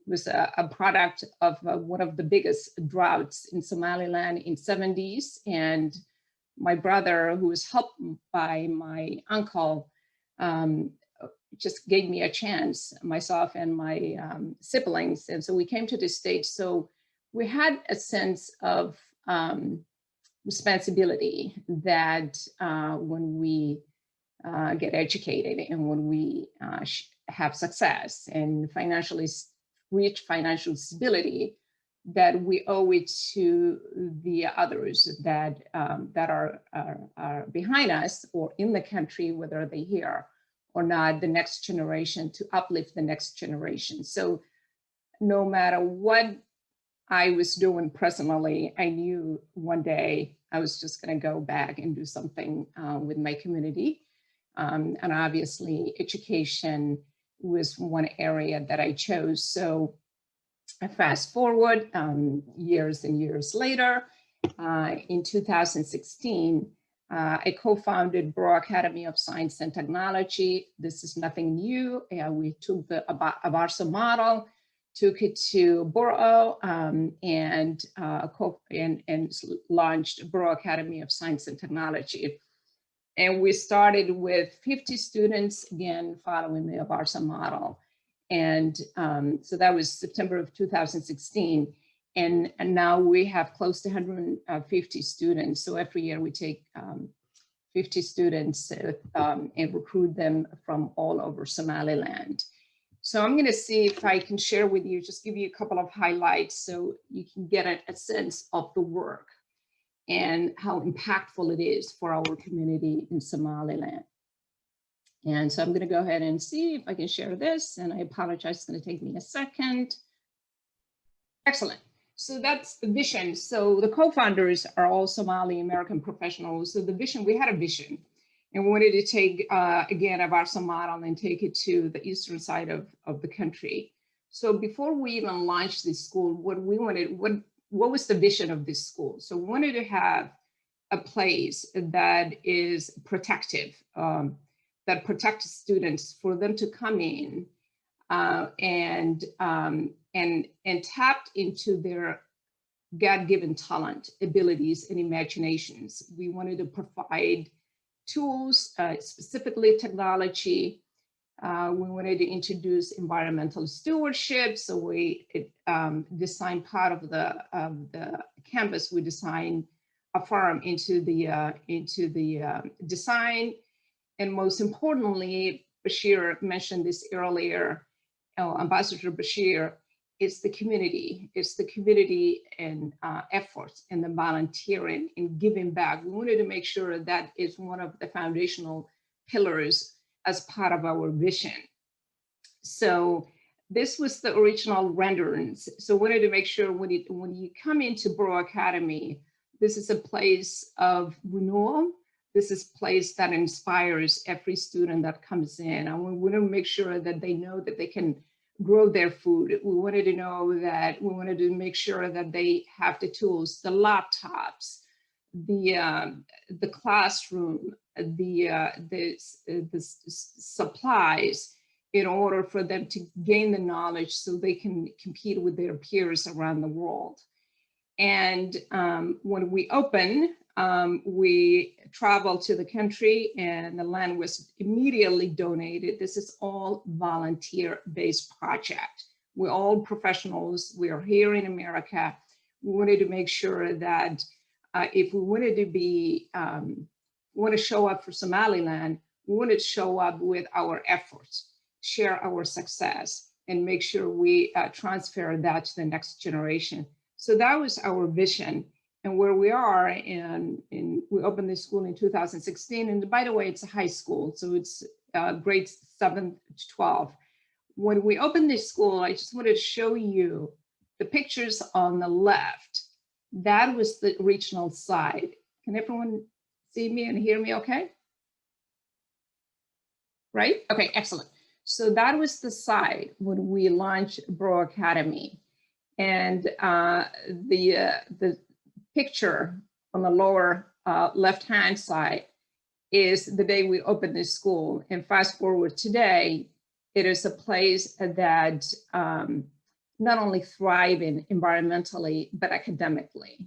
[SPEAKER 8] was a product of one of the biggest droughts in Somaliland in 70s. And my brother, who was helped by my uncle, just gave me a chance, myself and my siblings. And so we came to the States. So we had a sense of responsibility that when we get educated and when we have success and financially reach financial stability, that we owe it to the others that that are behind us or in the country, whether they're here or not, the next generation, to uplift the next generation. So no matter what I was doing personally, I knew one day I was just going to go back and do something with my community. And obviously education was one area that I chose. So I fast forward years and years later, in 2016, I co-founded Burao Academy of Science and Technology. This is nothing new. We took the Abarsa model, took it to Burao, and launched Burao Academy of Science and Technology. And we started with 50 students, again, following the Abarsa model. And so that was September of 2016. And now we have close to 150 students. So every year we take 50 students and recruit them from all over Somaliland. So I'm going to see if I can share with you, just give you a couple of highlights so you can get a sense of the work and how impactful it is for our community in Somaliland. And so I'm going to go ahead and see if I can share this. And I apologize, it's going to take me a second. Excellent. So that's the vision. So the co-founders are all Somali American professionals. So the vision, we had a vision, and we wanted to take, again, Abarsa model and take it to the eastern side of the country. So before we even launched this school, what we wanted, what was the vision of this school? So we wanted to have a place that is protective, that protects students, for them to come in and tapped into their God-given talent, abilities, and imaginations. We wanted to provide tools, specifically technology. We wanted to introduce environmental stewardship. So we designed part of the campus. We designed a farm into the design. And most importantly, Bashir mentioned this earlier, Ambassador Bashir, it's the community. It's the community and efforts and the volunteering and giving back. We wanted to make sure that is one of the foundational pillars as part of our vision. So this was the original renderings. So we wanted to make sure when you come into Burao Academy, This is a place of renewal. This is a place that inspires every student that comes in. And we want to make sure that they know that they can grow their food. We wanted to make sure that they have the tools, the laptops, the classroom, the supplies, in order for them to gain the knowledge so they can compete with their peers around the world. And when we open, we traveled to the country and the land was immediately donated. This is all volunteer-based project. We're all professionals. We are here in America. We wanted to make sure that if we wanted to want to show up for Somaliland, we wanted to show up with our efforts, share our success, and make sure we transfer that to the next generation. So that was our vision. And where we are, and we opened this school in 2016. And by the way, it's a high school, so it's grades 7 to 12. When we opened this school, I just wanted to show you the pictures on the left. That was the regional side. Can everyone see me and hear me okay? Right? Okay, excellent. So that was the side when we launched Burao Academy. And the picture on the lower left-hand side is the day we opened this school. And fast forward today, it is a place that not only thriving environmentally, but academically.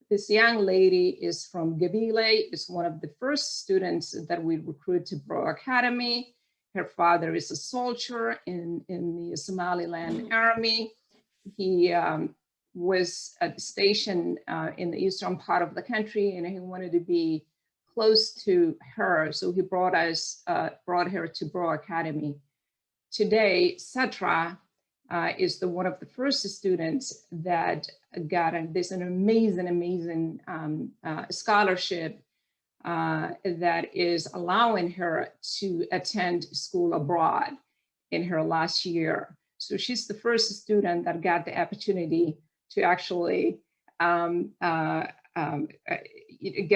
[SPEAKER 8] This young lady is from Gabile, is one of the first students that we recruit to Burao Academy. Her father is a soldier in the Somaliland Army. He was stationed in the eastern part of the country, and he wanted to be close to her, so he brought her to Burao Academy. Today, Satra is one of the first students that got this an amazing scholarship that is allowing her to attend school abroad in her last year. So she's the first student that got the opportunity to actually get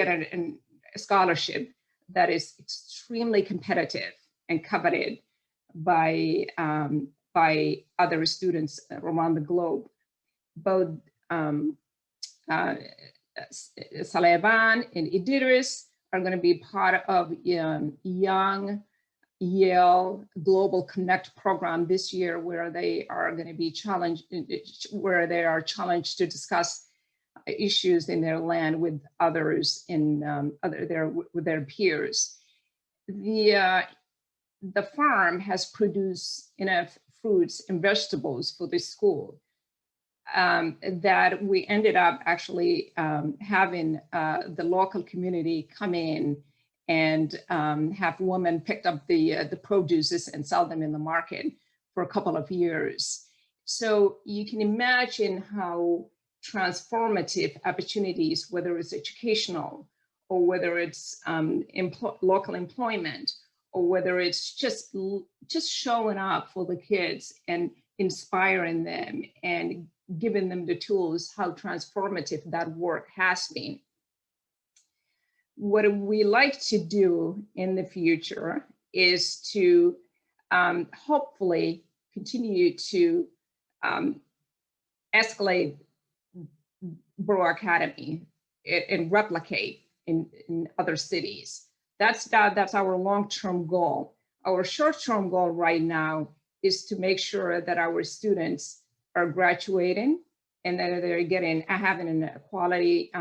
[SPEAKER 8] a scholarship that is extremely competitive and coveted by other students around the globe. Both Saleban and Idris are going to be part of Young Yale Global Connect program this year, where they are going to be challenged, to discuss issues in their land with others with their peers. The farm has produced enough fruits and vegetables for this school that we ended up actually having the local community come in and have women pick up the produces and sell them in the market for a couple of years. So you can imagine how transformative opportunities, whether it's educational or whether it's local employment, or whether it's just showing up for the kids and inspiring them and giving them the tools, how transformative that work has been. What we like to do in the future is to hopefully continue to escalate Burao Academy and replicate in other cities. That's our long-term goal. Our short-term goal right now is to make sure that our students are graduating and that they're getting the quality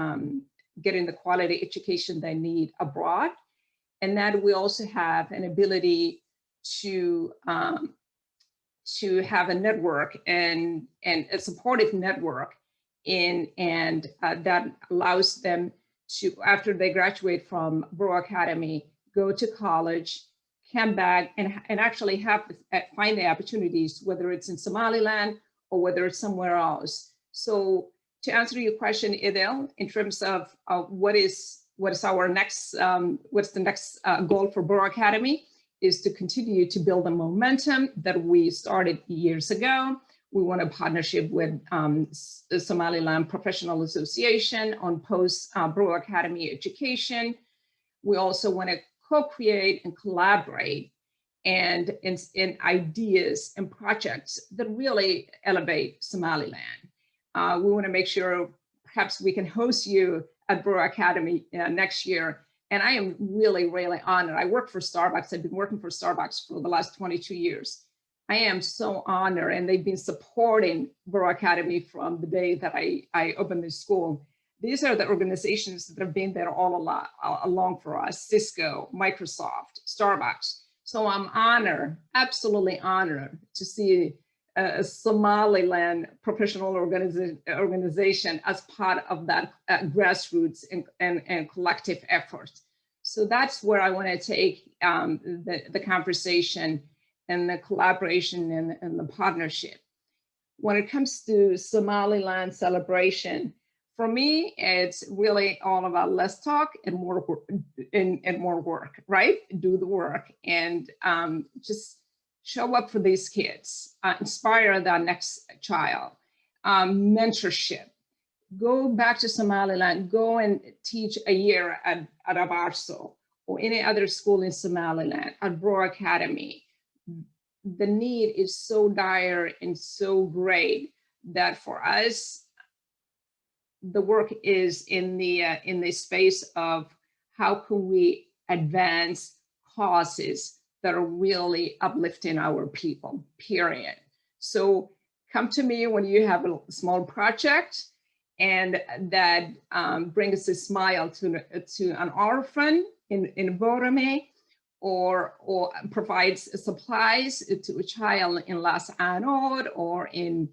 [SPEAKER 8] education they need abroad, and that we also have an ability to have a network and a supportive network that allows them to, after they graduate from Burao Academy, go to college, come back and actually find the opportunities, whether it's in Somaliland or whether it's somewhere else. So to answer your question, Idil, in terms of what's the next goal for Burao Academy, is to continue to build the momentum that we started years ago. We want a partnership with the Somaliland Professional Association on post-Burao Academy education. We also want to co-create and collaborate and in ideas and projects that really elevate Somaliland. We want to make sure perhaps we can host you at Burao Academy next year. And I am really, really honored. I work for Starbucks. I've been working for Starbucks for the last 22 years. I am so honored, and they've been supporting Burao Academy from the day that I opened the school. These are the organizations that have been there all along for us: Cisco, Microsoft, Starbucks. So I'm honored, absolutely honored, to see a Somaliland professional organization as part of that grassroots and collective effort. So that's where I want to take the conversation and the collaboration and the partnership. When it comes to Somaliland celebration, for me, it's really all about less talk and more work, and more work, right? Do the work and just show up for these kids, inspire the next child, mentorship. Go back to Somaliland, go and teach a year at Abarso or any other school in Somaliland, at Burao Academy. The need is so dire and so great that for us, the work is in the space of how can we advance causes that are really uplifting our people, period. So come to me when you have a small project and that brings a smile to an orphan in Borome, or provides supplies to a child in Las Anod or in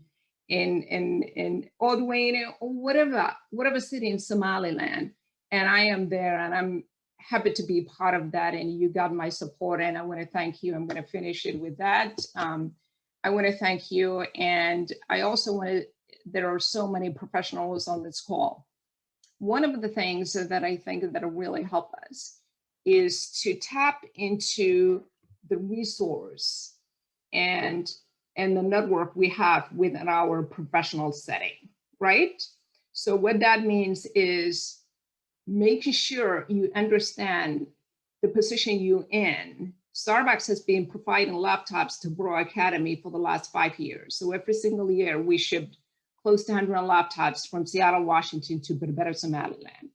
[SPEAKER 8] Odwayne or whatever city in Somaliland. And I am there, and I'm happy to be part of that, and you got my support, and I want to thank you. I'm going to finish it with that. I want to thank you, and I also want to, there are so many professionals on this call. One of the things that I think that will really help us is to tap into the resource and the network we have within our professional setting, right? So what that means is making sure you understand the position you're in. Starbucks has been providing laptops to Burao Academy for the last 5 years. So every single year we shipped close to 100 laptops from Seattle, Washington to Breakout, Somaliland.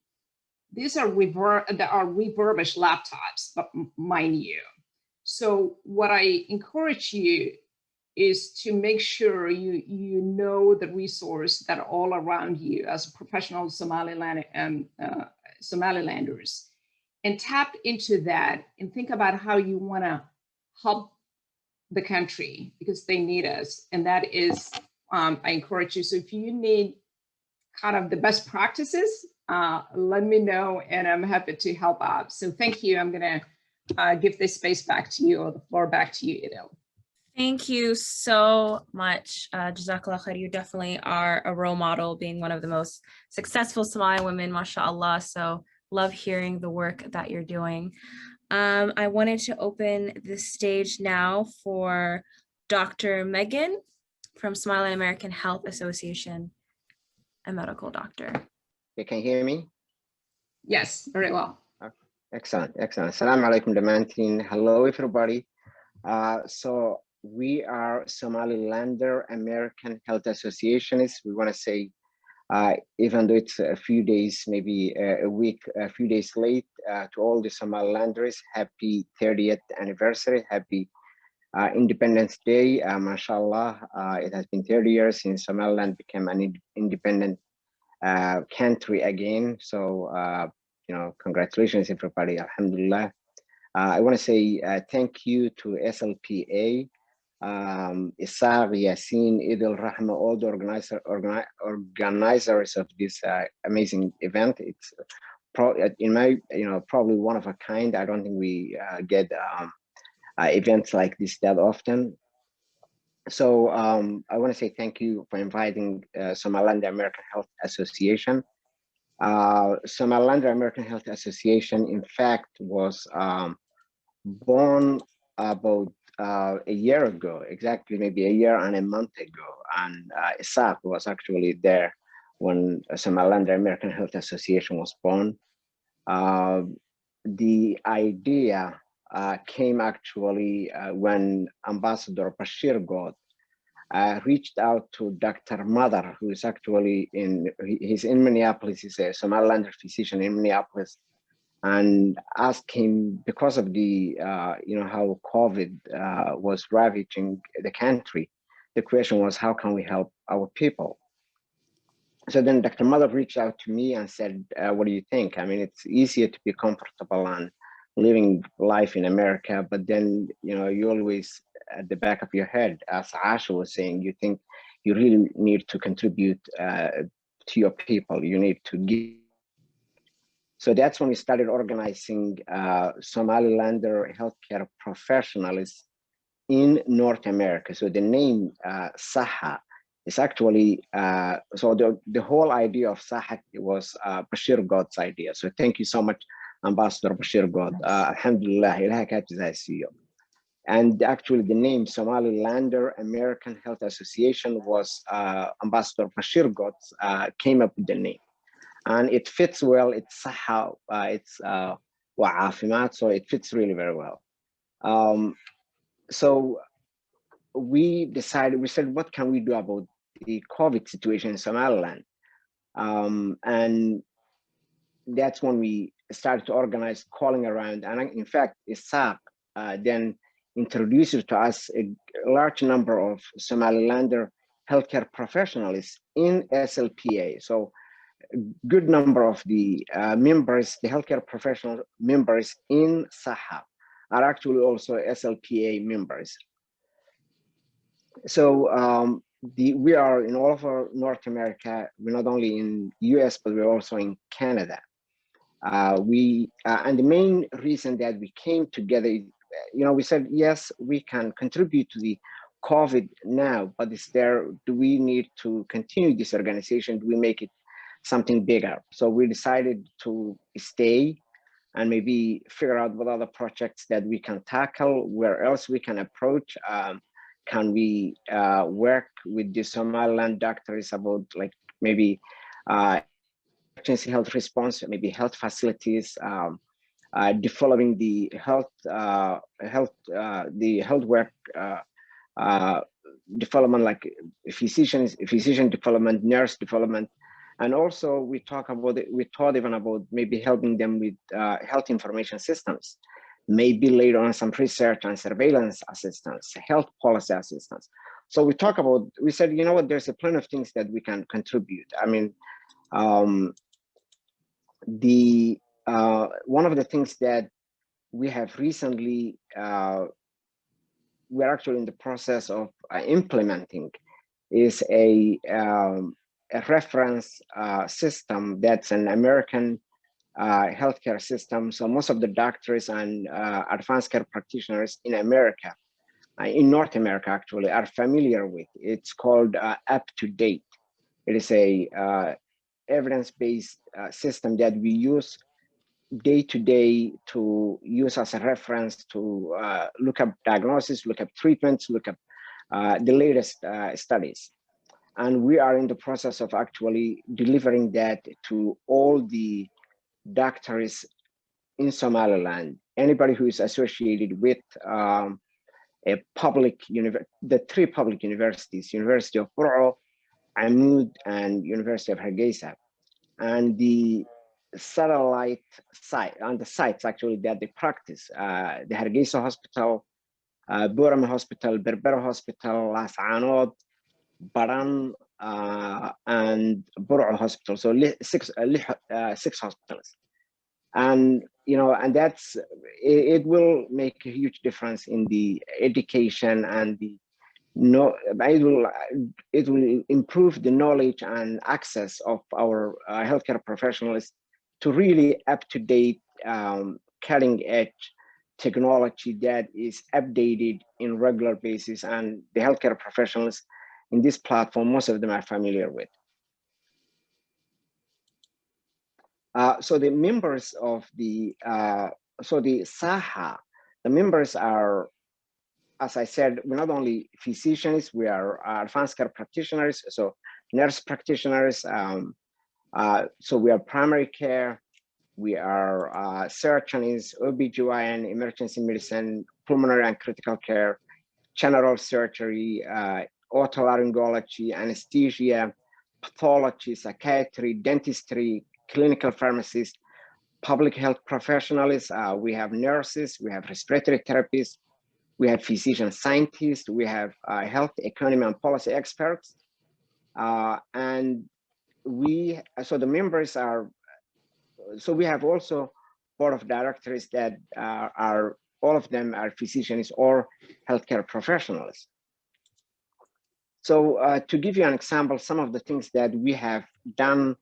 [SPEAKER 8] These are refurbished laptops, but mind you. So what I encourage you is to make sure you know the resource that are all around you as professional Somalilanders, and tap into that and think about how you want to help the country, because they need us. And that is, I encourage you. So if you need kind of the best practices, let me know, and I'm happy to help out. So thank you. I'm going to give this space back to you, or the floor back to you, Idil.
[SPEAKER 1] Thank you so much. Jazakallah khair. You definitely are a role model, being one of the most successful Somali women, mashallah. So love hearing the work that you're doing. I wanted to open the stage now for Dr. Megan from Somaliland-American Health Association, a medical doctor.
[SPEAKER 9] You can hear me?
[SPEAKER 8] Yes, very well.
[SPEAKER 9] Excellent, excellent. Assalamu alaikum Damantin. Hello, everybody. So we are Somalilander-American Health Associationists. We want to say, even though it's a few days, maybe a week, a few days late, to all the Somalilanders, happy 30th anniversary, happy Independence Day. Mashallah, it has been 30 years since Somaliland became an independent country again. So, you know, congratulations, everybody. Alhamdulillah. I want to say thank you to SLPA, Isar, Yasin, Idil, Rahma, all the organizers of this amazing event. It's in my, probably one of a kind. I don't think we get events like this that often. So I want to say thank you for inviting Somaliland-American Health Association. Somaliland-American Health Association, in fact, was born about a year ago, exactly maybe a year and a month ago. and Isaac was actually there when Somaliland-American Health Association was born. The idea came actually when Ambassador Bashir Goth reached out to Dr. Mother, who is actually he's in Minneapolis, he's a Somalilander physician in Minneapolis, and asked him, because of the, how COVID was ravaging the country, the question was, how can we help our people? So then Dr. Mother reached out to me and said, what do you think? I mean, it's easier to be comfortable and living life in America, but then, you always, at the back of your head, as Asha was saying, you think you really need to contribute to your people. You need to give. So that's when we started organizing Somalilander healthcare professionals in North America. So the name SAHA is actually, so the whole idea of SAHA was Bashir Goth's idea. So thank you so much, Ambassador Bashir Goth. Alhamdulillah, ilaha ka jazaysiyo. And actually the name Somalilander-American Health Association was Ambassador Bashir Goth came up with the name. And it fits well, it's Saha, it's wa'afimat, so it fits really very well. So we said, what can we do about the COVID situation in Somaliland? And that's when we started to organize calling around. And in fact, Isaac then introduced to us a large number of Somalilander healthcare professionals in SLPA. So a good number of the members, the healthcare professional members in SAHA are actually also SLPA members. So we are in all over North America. We're not only in US, but we're also in Canada. And the main reason that we came together, we said, yes, we can contribute to the COVID now, but do we need to continue this organization? Do we make it something bigger? So we decided to stay and maybe figure out what other projects that we can tackle, where else we can approach. Can we work with the Somaliland doctors about maybe emergency health response, maybe health facilities, developing the health work development, like physician development, nurse development. And also we thought even about maybe helping them with health information systems, maybe later on some research and surveillance assistance, health policy assistance. So we said, you know what, there's a plenty of things that we can contribute. I mean, one of the things that we have recently, we're actually in the process of implementing is a reference system that's an American healthcare system. So most of the doctors and advanced care practitioners in America, in North America actually, are familiar with. It's called UpToDate. It is a evidence-based system that we use day to day to use as a reference to look up diagnosis, look up treatments, look up the latest studies. And we are in the process of actually delivering that to all the doctors in Somaliland, anybody who is associated with the three public universities, University of Burao, Ahmed, and University of Hargeisa. And the satellite site, on the sites actually that they practice, the Hargeisa Hospital, Burama Hospital, Berbera Hospital, Las Anod, Baran, and Burao Hospital. So six hospitals. And and it will make a huge difference in the education and it will improve the knowledge and access of our healthcare professionals to really up-to-date, cutting-edge technology that is updated in regular basis, and the healthcare professionals in this platform, most of them are familiar with. So the members of the SAHA, the members are as I said, we're not only physicians, we are advanced care practitioners, so nurse practitioners. So we are primary care, we are surgeons, OBGYN, emergency medicine, pulmonary and critical care, general surgery, otolaryngology, anesthesia, pathology, psychiatry, dentistry, clinical pharmacists, public health professionals. We have nurses, we have respiratory therapists, we have physician scientists, we have health, economy, and policy experts. And so the members are, so we have also board of directors that are, all of them are physicians or healthcare professionals. So to give you an example, some of the things that we have done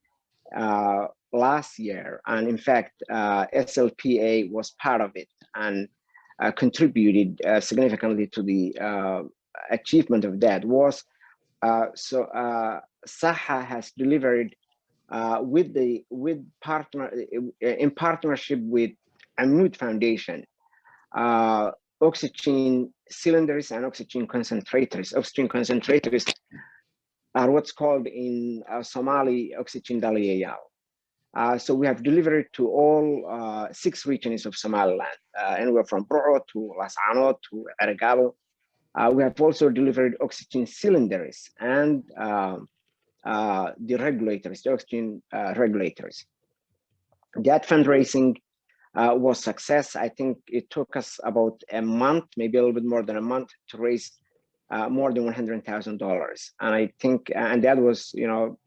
[SPEAKER 9] last year, and in fact, SLPA was part of it and contributed significantly to the achievement of that, was SAHA has delivered in partnership with Ahmed Foundation, oxygen cylinders and oxygen concentrators. Oxygen concentrators are what's called in Somali oxygen daliyayal. So we have delivered to all 6 regions of Somaliland, anywhere from Burao to Las Anod to Breakout. We have also delivered oxygen cylinders and the regulators, the oxygen regulators. That fundraising was success. I think it took us about a month, maybe a little bit more than a month, to raise more than $100,000. And I think, and that was, you know,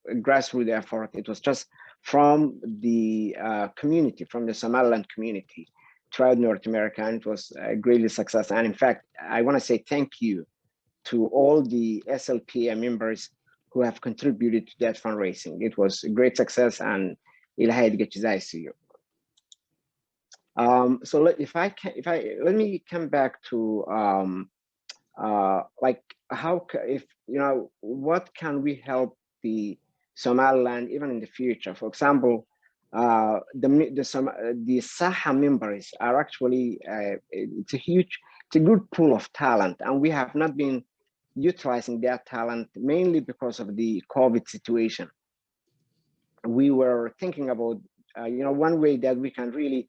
[SPEAKER 9] a grassroots effort. It was just from the community, from the Somaliland community throughout North America, and it was a greatly success. And in fact, I want to say thank you to all the SLPA members who have contributed to that fundraising. It was a great success, and so let me come back to like if you know, what can we help the Somaliland even in the future? For example, the SAHA members are actually it's a good pool of talent, and we have not been utilizing that talent mainly because of the COVID situation. We were thinking about you know, one way that we can really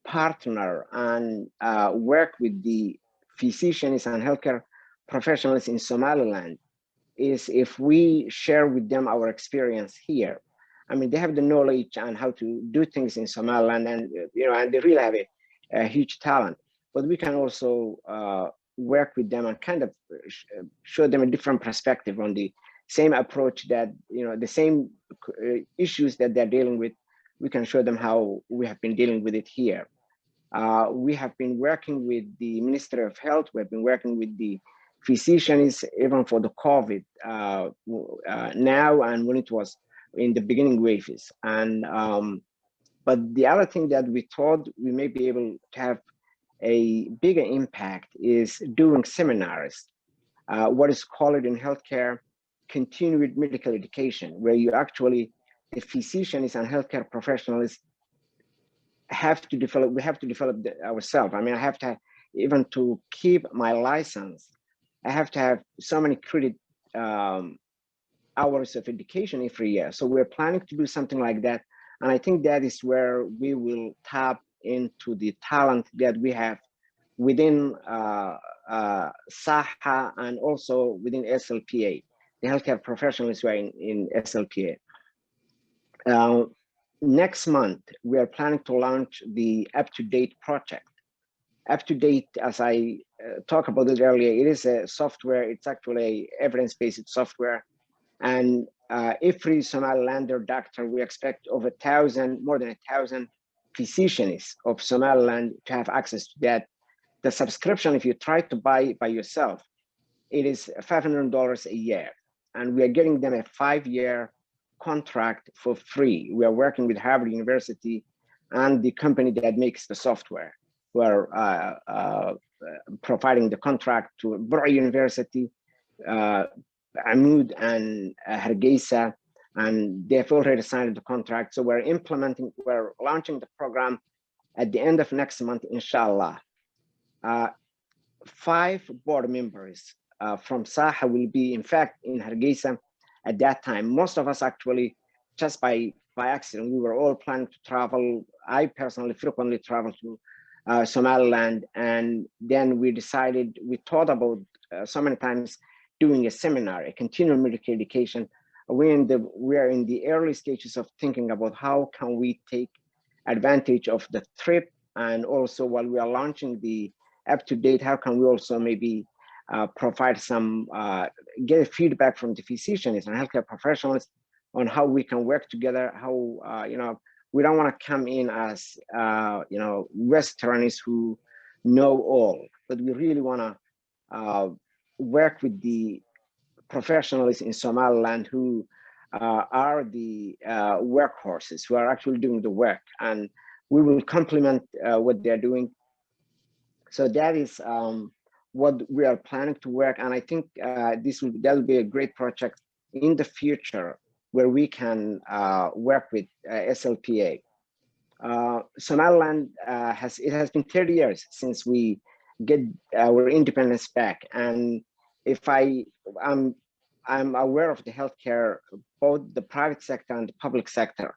[SPEAKER 9] partner and work with the physicians and healthcare professionals in Somaliland is if we share with them our experience here. I mean, they have the knowledge on how to do things in Somaliland, and you know, and they really have a huge talent. But we can also work with them and kind of show them a different perspective on the same approach that, you know, the same issues that they're dealing with. We can show them how we have been dealing with it here. We have been working with the Ministry of Health. We've been working with the physicians even for the COVID now and when it was in the beginning waves. And but the other thing that we thought we may be able to have a bigger impact is doing seminars, what is called in healthcare continued medical education, where you actually, the physicians and healthcare professionals have to develop, we have to develop ourselves. I mean, I have to, even to keep my license, I have to have so many credit hours of education every year. So we're planning to do something like that. And I think that is where we will tap into the talent that we have within SAHA and also within SLPA, the healthcare professionals who are in SLPA. Next month, we are planning to launch the Up-to-Date project. Up-to-Date, as I talked about it earlier, it is a software. It's actually evidence-based software. And every Somalilander doctor, we expect over 1,000, more than 1,000 physicians of Somaliland to have access to that. The subscription, if you try to buy it by yourself, it is $500 a year. And we are getting them a 5-year contract for free. We are working with Harvard University and the company that makes the software. We are providing the contract to Burao University, Ahmed and Hargeisa, and they've already signed the contract. So we're launching the program at the end of next month, inshallah. 5 board members from Saha will be, in fact, in Hargeisa at that time. Most of us actually, just by accident, we were all planning to travel. I personally frequently travel to Somaliland, and then we thought about so many times doing a seminar, a continuing medical education. We are in the early stages of thinking about how can we take advantage of the trip, and also while we are launching the up-to-date, how can we also maybe provide some, get feedback from the physicians and healthcare professionals on how we can work together, how, you know, we don't want to come in as, you know, Westerners who know all, but we really want to work with the professionals in Somaliland who are the workhorses, who are actually doing the work, and we will complement what they're doing. So that is what we are planning to work, and I think that will be a great project in the future where we can work with SLPA. Somaliland has been 30 years since we get our independence back, and if I'm aware of the healthcare, both the private sector and the public sector,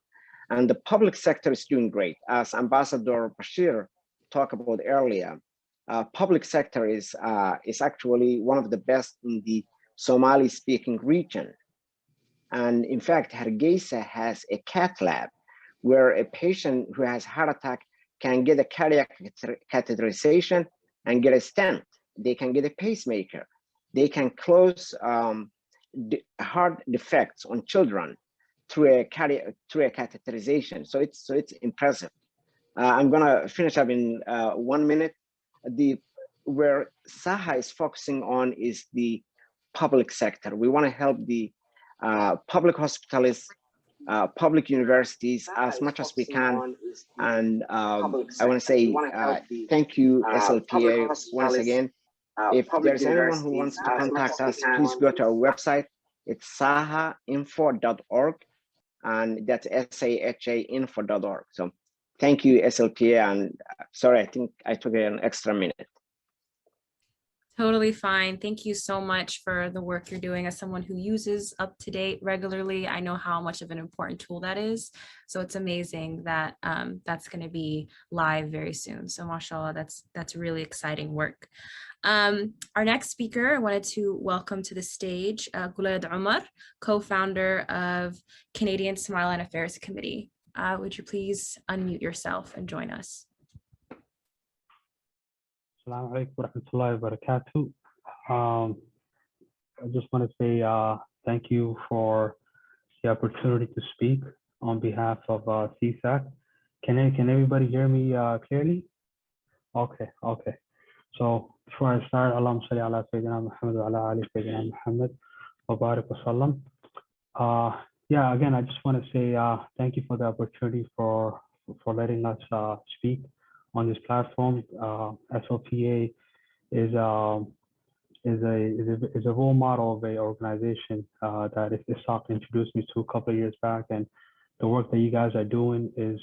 [SPEAKER 9] and the public sector is doing great. As Ambassador Bashir talked about earlier, public sector is actually one of the best in the Somali-speaking region. And in fact, Hargeisa has a cath lab where a patient who has heart attack can get a cardiac catheterization and get a stent. They can get a pacemaker. They can close heart defects on children through a catheterization. So it's impressive. I'm gonna finish up in 1 minute. Where Saha is focusing on is the public sector. We want to help the public hospitals, public universities as much as we can. And I want to say thank you, SLPA, once again. If there's anyone who wants to contact us, please go to our website. It's sahainfo.org, and that's sahainfo.org. So thank you, SLPA, and sorry, I think I took an extra minute.
[SPEAKER 1] Totally fine. Thank you so much for the work you're doing. As someone who uses UpToDate regularly, I know how much of an important tool that is. So it's amazing that that's going to be live very soon. So mashallah, that's really exciting work. Our next speaker, I wanted to welcome to the stage Guled Umar, co-founder of Canadian Somaliland Affairs Committee. Would you please unmute yourself and join us?
[SPEAKER 10] Assalamu alaikum wa rahmatullahi wa barakatuh. I just want to say thank you for the opportunity to speak on behalf of CSAC. Can everybody hear me clearly? Okay. So before I start, Allahumma salli ala Sayyidina Muhammad wa ala ali Sayyidina Muhammad wa barik wa sallam. Yeah, again, I just want to say thank you for the opportunity for letting us speak on this platform. SLPA is a role model of an organization that Ishaq introduced me to a couple of years back, and the work that you guys are doing is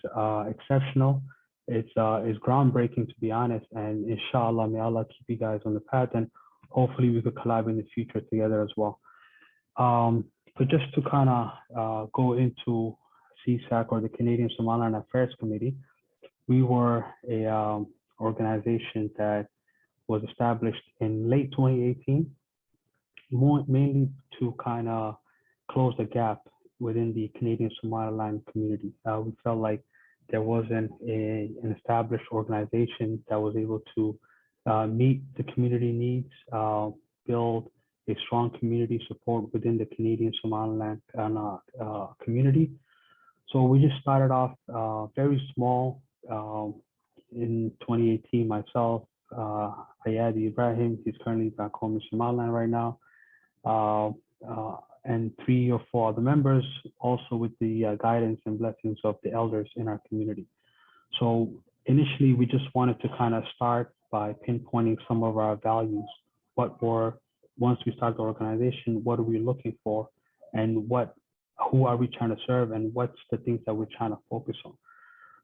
[SPEAKER 10] exceptional. It's groundbreaking, to be honest, and inshallah, may Allah keep you guys on the path, and hopefully we could collab in the future together as well. But just to kind of go into CSAC, or the Canadian Somaliland Affairs Committee, we were a organization that was established in late 2018, mainly to kind of close the gap within the Canadian Somaliland community. We felt like there wasn't an established organization that was able to meet the community needs, build a strong community support within the Canadian Somaliland community. So we just started off very small. In 2018, myself, Ayadi Ibrahim, he's currently back home in Somaliland right now, and 3 or 4 other members, also with the guidance and blessings of the elders in our community. So initially, we just wanted to kind of start by pinpointing some of our values. Once we start the organization, what are we looking for, and who are we trying to serve, and what's the things that we're trying to focus on.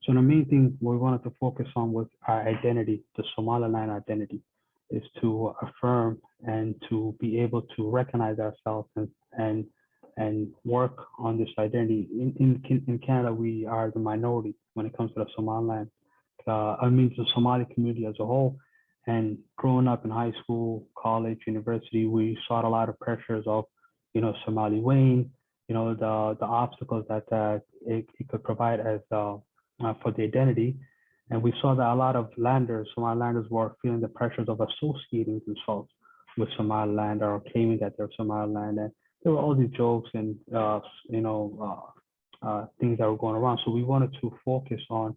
[SPEAKER 10] So the main thing we wanted to focus on was our identity, the Somaliland identity. is to affirm and to be able to recognize ourselves and work on this identity. In Canada, we are the minority when it comes to the Somaliland. The Somali community as a whole. And growing up in high school, college, university, we saw a lot of pressures of, Somali weighing, the obstacles that it could provide as for the identity. And we saw that a lot of Somalilanders were feeling the pressures of associating themselves with Somaliland or claiming that they're Somaliland. And there were all these jokes and, things that were going around. So we wanted to focus on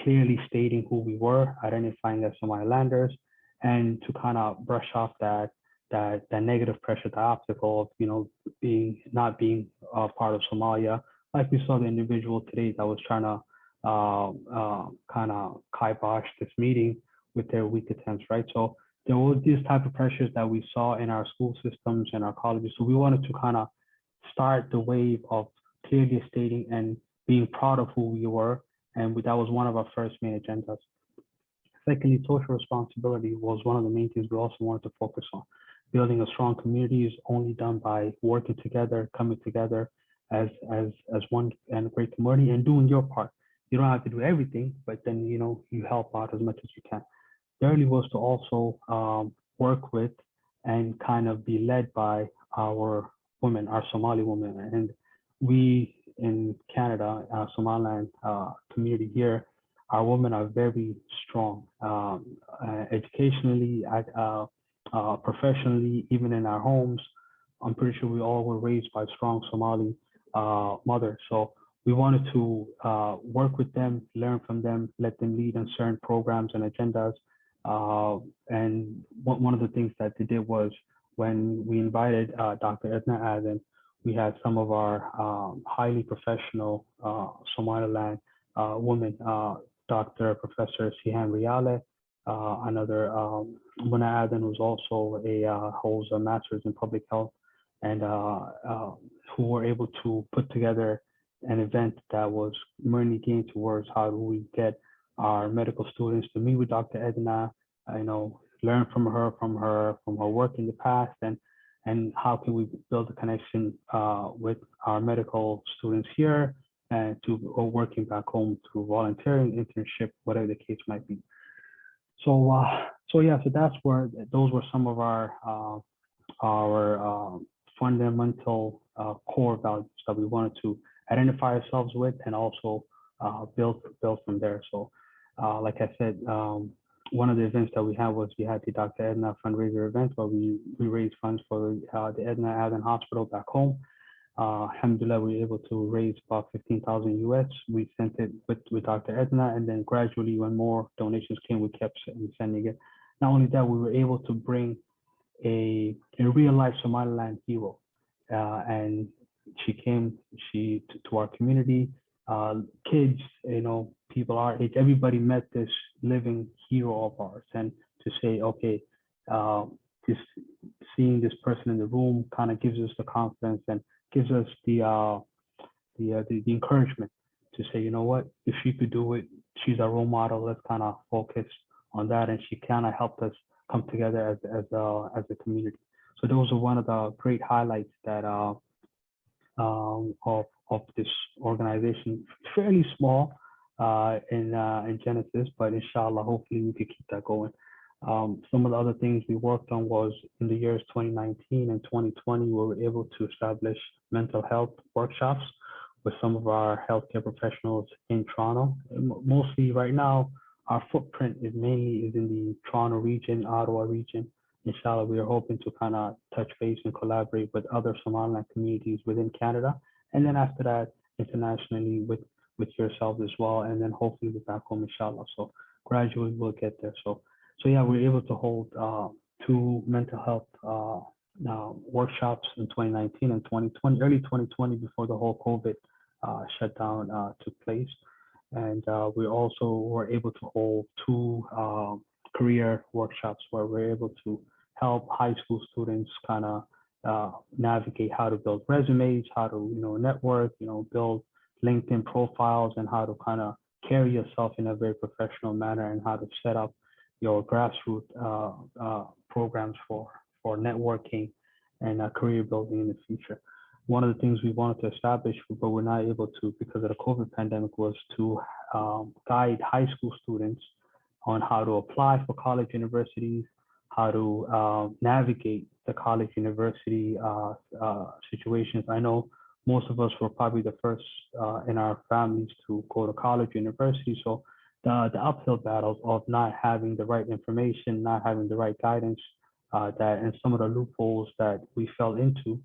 [SPEAKER 10] clearly stating who we were, identifying as Somalilanders, and to kind of brush off that negative pressure, the obstacle of, not being part of Somalia. Like we saw the individual today that was trying to kind of kibosh this meeting with their weak attempts, right? So there were these type of pressures that we saw in our school systems and our colleges. So we wanted to kind of start the wave of clearly stating and being proud of who we were. And that was one of our first main agendas. Secondly, social responsibility was one of the main things we also wanted to focus on. Building a strong community is only done by working together, coming together as one and a great community and doing your part. You don't have to do everything, but then, you help out as much as you can. Thirdly was to also work with and kind of be led by our women, our Somali women. And we in Canada, Somaliland community here, our women are very strong, educationally, professionally, even in our homes. I'm pretty sure we all were raised by strong Somali mothers. So we wanted to work with them, learn from them, let them lead in certain programs and agendas. And one of the things that they did was when we invited Dr. Edna Aden, we had some of our highly professional Somaliland women, Dr. Professor Sihan Riale, another Muna Aden, who's also holds a master's in public health, and who were able to put together an event that was mainly geared towards how do we get our medical students to meet with Dr. Edna, learn from her work in the past, and how can we build a connection with our medical students here and to working back home through volunteering, internship, whatever the case might be. So those were some of our fundamental core values that we wanted to identify ourselves with and also build from there. So like I said, one of the events that we had the Dr. Edna fundraiser event where we raised funds for the Edna Aden Hospital back home. Alhamdulillah, we were able to raise about 15,000 US. We sent it with Dr. Edna, and then gradually when more donations came, we kept sending it. Not only that, we were able to bring a real life Somaliland hero. And she came to our community, kids, people our age, everybody met this living hero of ours. And to say, okay, just seeing this person in the room kind of gives us the confidence and gives us the encouragement to say, you know what, if she could do it, she's a role model. Let's kind of focus on that, and she kind of helped us come together as a community. So those are one of the great highlights that of this organization. Fairly small in Genesis, but inshallah, hopefully we could keep that going. Some of the other things we worked on was in the years 2019 and 2020, we were able to establish mental health workshops with some of our healthcare professionals in Toronto. Mostly right now, our footprint is mainly in the Toronto region, Ottawa region. Inshallah, we are hoping to kind of touch base and collaborate with other Somaliland communities within Canada. And then after that, internationally with yourselves as well. And then hopefully we're back home, inshallah. So gradually we'll get there. So yeah, we're able to hold 2 mental health workshops in 2019 and 2020, early 2020, before the whole COVID shutdown took place. And we also were able to hold 2 career workshops where we're able to help high school students kind of navigate how to build resumes, how to network, build LinkedIn profiles, and how to kind of carry yourself in a very professional manner, and how to set up your grassroots programs for networking and career building in the future. One of the things we wanted to establish, but we're not able to because of the COVID pandemic, was to guide high school students on how to apply for college universities, how to navigate the college university situations. I know most of us were probably the first in our families to go to college university. So the uphill battles of not having the right information, not having the right guidance, and some of the loopholes that we fell into,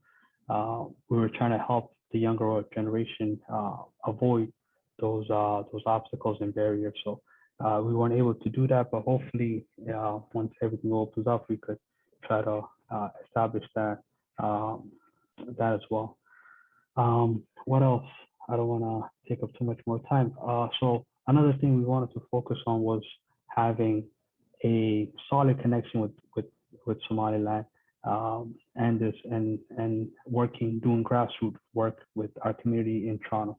[SPEAKER 10] we were trying to help the younger generation avoid those obstacles and barriers. So we weren't able to do that, but hopefully once everything opens up, we could try to establish that as well. What else? I don't want to take up too much more time. So another thing we wanted to focus on was having a solid connection with Somaliland, and doing grassroots work with our community in Toronto.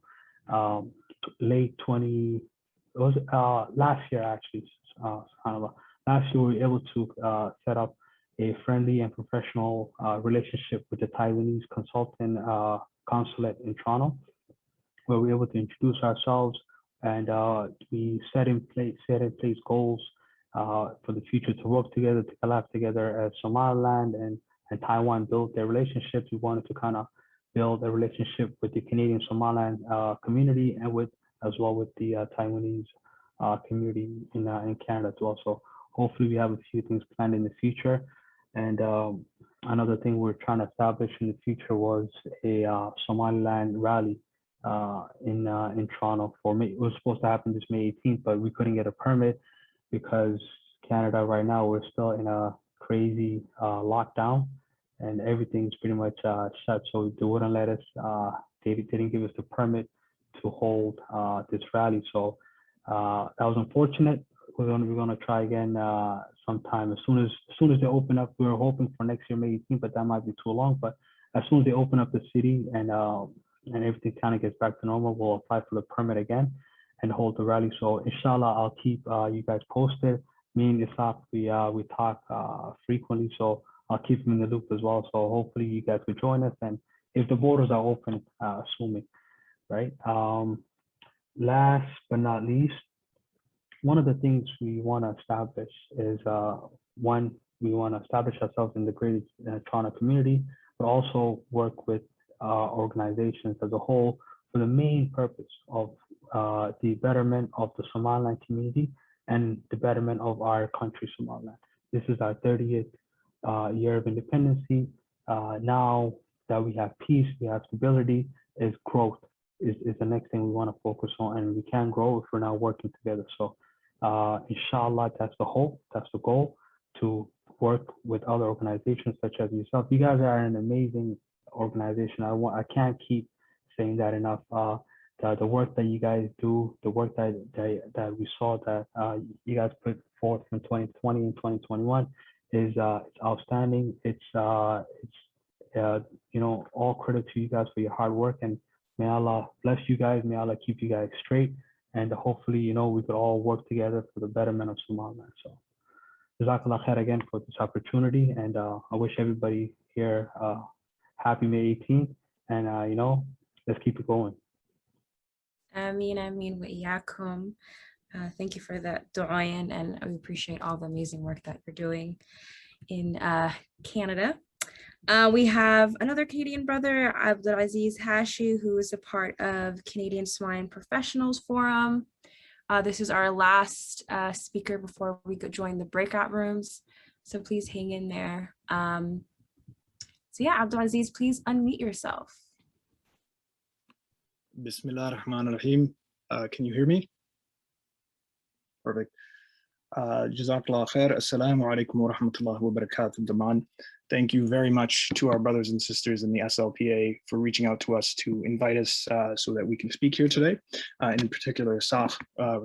[SPEAKER 10] Last year actually, last year we were able to set up a friendly and professional relationship with the Taiwanese consulate in Toronto, where we were able to introduce ourselves, and we set in place goals for the future to work together, to collab together as Somaliland and Taiwan built their relationships. We wanted to kind of build a relationship with the Canadian Somaliland community, and as well with the Taiwanese community in Canada as well. So hopefully we have a few things planned in the future. And another thing we're trying to establish in the future was a Somaliland rally in Toronto for May. It was supposed to happen this May 18th, but we couldn't get a permit because Canada right now, we're still in a crazy lockdown and everything's pretty much shut. So they wouldn't let us, they didn't give us the permit to hold this rally. So that was unfortunate. We're gonna try again sometime as soon as they open up. We were hoping for next year, May 18th, but that might be too long. But as soon as they open up the city and everything kind of gets back to normal, we'll apply for the permit again and hold the rally. So inshallah, I'll keep you guys posted. Me and Isaac, we talk frequently, so I'll keep them in the loop as well. So hopefully you guys will join us, and if the borders are open, assuming, right? Last but not least, one of the things we want to establish is one, we want to establish ourselves in the greater Toronto community, but also work with organizations as a whole for the main purpose of the betterment of the Somaliland community and the betterment of our country, Somaliland. This is our 30th year of independence. Now that we have peace, we have stability, is growth is the next thing we want to focus on, and we can grow if we're not working together. So inshallah, that's the hope, that's the goal, to work with other organizations such as yourself. You guys are an amazing organization. I can't keep saying that enough. The work that you guys do, the work that we saw that you guys put forth in 2020 and 2021 is outstanding. It's you know, all credit to you guys for your hard work, and may Allah bless you guys. May Allah keep you guys straight, and hopefully, you know, we could all work together for the betterment of Somaliland. So, Jazakallah khair again for this opportunity, and I wish everybody here happy May 18th, and you know, let's keep it going.
[SPEAKER 1] Ameen, ameen wa iyaakum. Thank you for that dua, and we appreciate all the amazing work that you're doing in Canada. We have another Canadian brother, Abdulaziz Hashi, who is a part of Canadian Somaliland Professionals Forum. This is our last speaker before we could join the breakout rooms, so please hang in there. So yeah, Abdulaziz, please unmute yourself.
[SPEAKER 2] Bismillah ar-Rahman ar-Rahim. Can you hear me? Perfect. Jazakallah khair. Assalamu alaikum wa rahmatullahi wa barakatuh, Daman. Thank you very much to our brothers and sisters in the SLPA for reaching out to us to invite us so that we can speak here today. And in particular, Sheikh,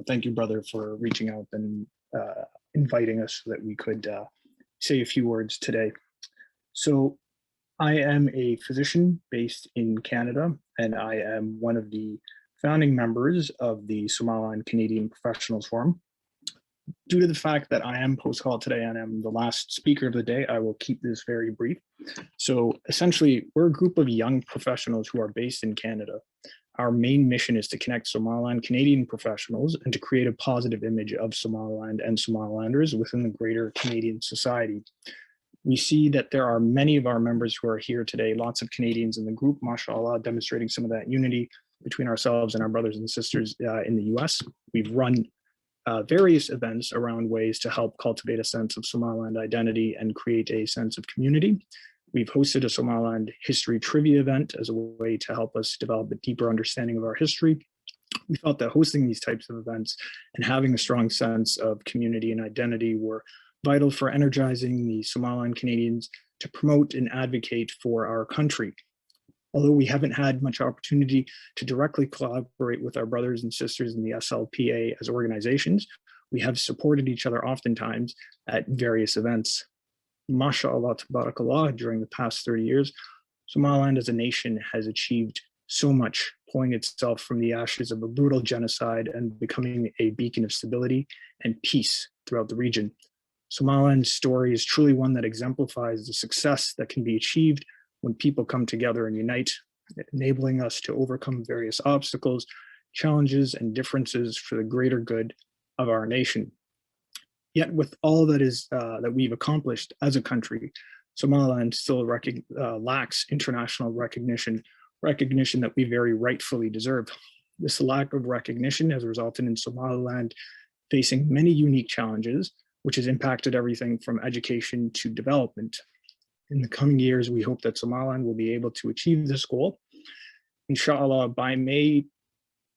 [SPEAKER 2] thank you, brother, for reaching out and inviting us so that we could say a few words today. So I am a physician based in Canada, and I am one of the founding members of the Somaliland Canadian Professionals Forum.
[SPEAKER 11] due to the fact that I am post-call today and I'm the last speaker of the day, I will keep this very brief. So essentially, we're a group of young professionals who are based in Canada. Our main mission is to connect Somaliland Canadian professionals and to create a positive image of Somaliland and Somalilanders within the greater Canadian society. We see that there are many of our members who are here today, lots of Canadians in the group, mashallah, demonstrating some of that unity between ourselves and our brothers and sisters in the US. We've run various events around ways to help cultivate a sense of Somaliland identity and create a sense of community. We've hosted a Somaliland history trivia event as a way to help us develop a deeper understanding of our history. We felt that hosting these types of events and having a strong sense of community and identity were vital for energizing the Somaliland Canadians to promote and advocate for our country. Although we haven't had much opportunity to directly collaborate with our brothers and sisters in the SLPA as organizations, we have supported each other oftentimes at various events. MashaAllah, tabarakallah, during the past 30 years, Somaliland as a nation has achieved so much, pulling itself from the ashes of a brutal genocide and becoming a beacon of stability and peace throughout the region. Somaliland's story is truly one that exemplifies the success that can be achieved when people come together and unite, enabling us to overcome various obstacles, challenges, and differences for the greater good of our nation. Yet with all that we've accomplished as a country, Somaliland still lacks international recognition that we very rightfully deserve. This lack of recognition has resulted in Somaliland facing many unique challenges, which has impacted everything from education to development. In the coming years, we hope that Somaliland will be able to achieve this goal. Inshallah, by May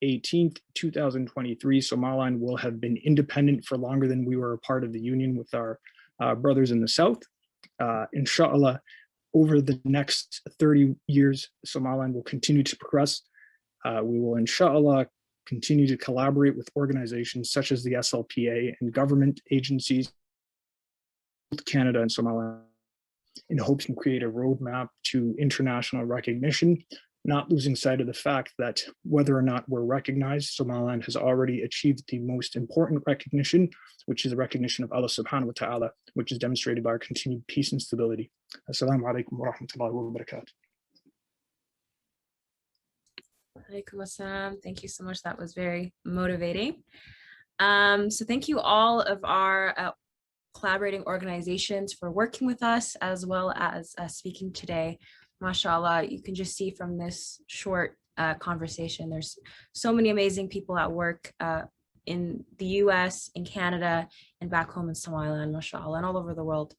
[SPEAKER 11] 18th, 2023, Somaliland will have been independent for longer than we were a part of the union with our brothers in the South. Inshallah, over the next 30 years, Somaliland will continue to progress. We will, inshallah, continue to collaborate with organizations such as the SLPA and government agencies, both Canada and Somaliland, in hopes to create a roadmap to international recognition, not losing sight of the fact that whether or not we're recognized, Somaliland has already achieved the most important recognition, which is the recognition of Allah subhanahu wa ta'ala, which is demonstrated by our continued peace and stability. Assalamu alaikum wa rahmatullahi wa barakatuh.
[SPEAKER 1] Alaikum assalam. Thank you so much. That was very motivating. So thank you all of our collaborating organizations for working with us, as well as speaking today. MashaAllah, you can just see from this short conversation, there's so many amazing people at work in the US, in Canada, and back home in Somaliland, MashaAllah, and all over the world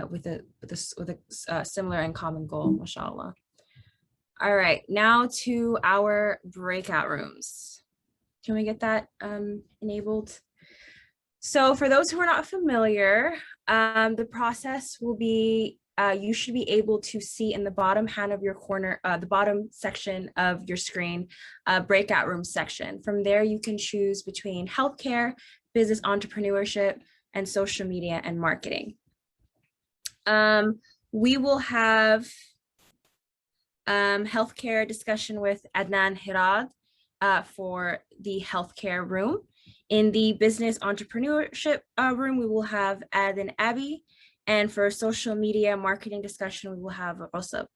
[SPEAKER 1] with a similar and common goal, MashaAllah. All right, now to our breakout rooms. Can we get that enabled? So for those who are not familiar, the process will be, you should be able to see in the bottom hand of your corner, the bottom section of your screen, breakout room section. From there, you can choose between healthcare, business entrepreneurship, and social media and marketing. We will have healthcare discussion with Adnan Hirad for the healthcare room. In the business entrepreneurship room, we will have Adnan Abi. And for social media marketing discussion, we will have Osman.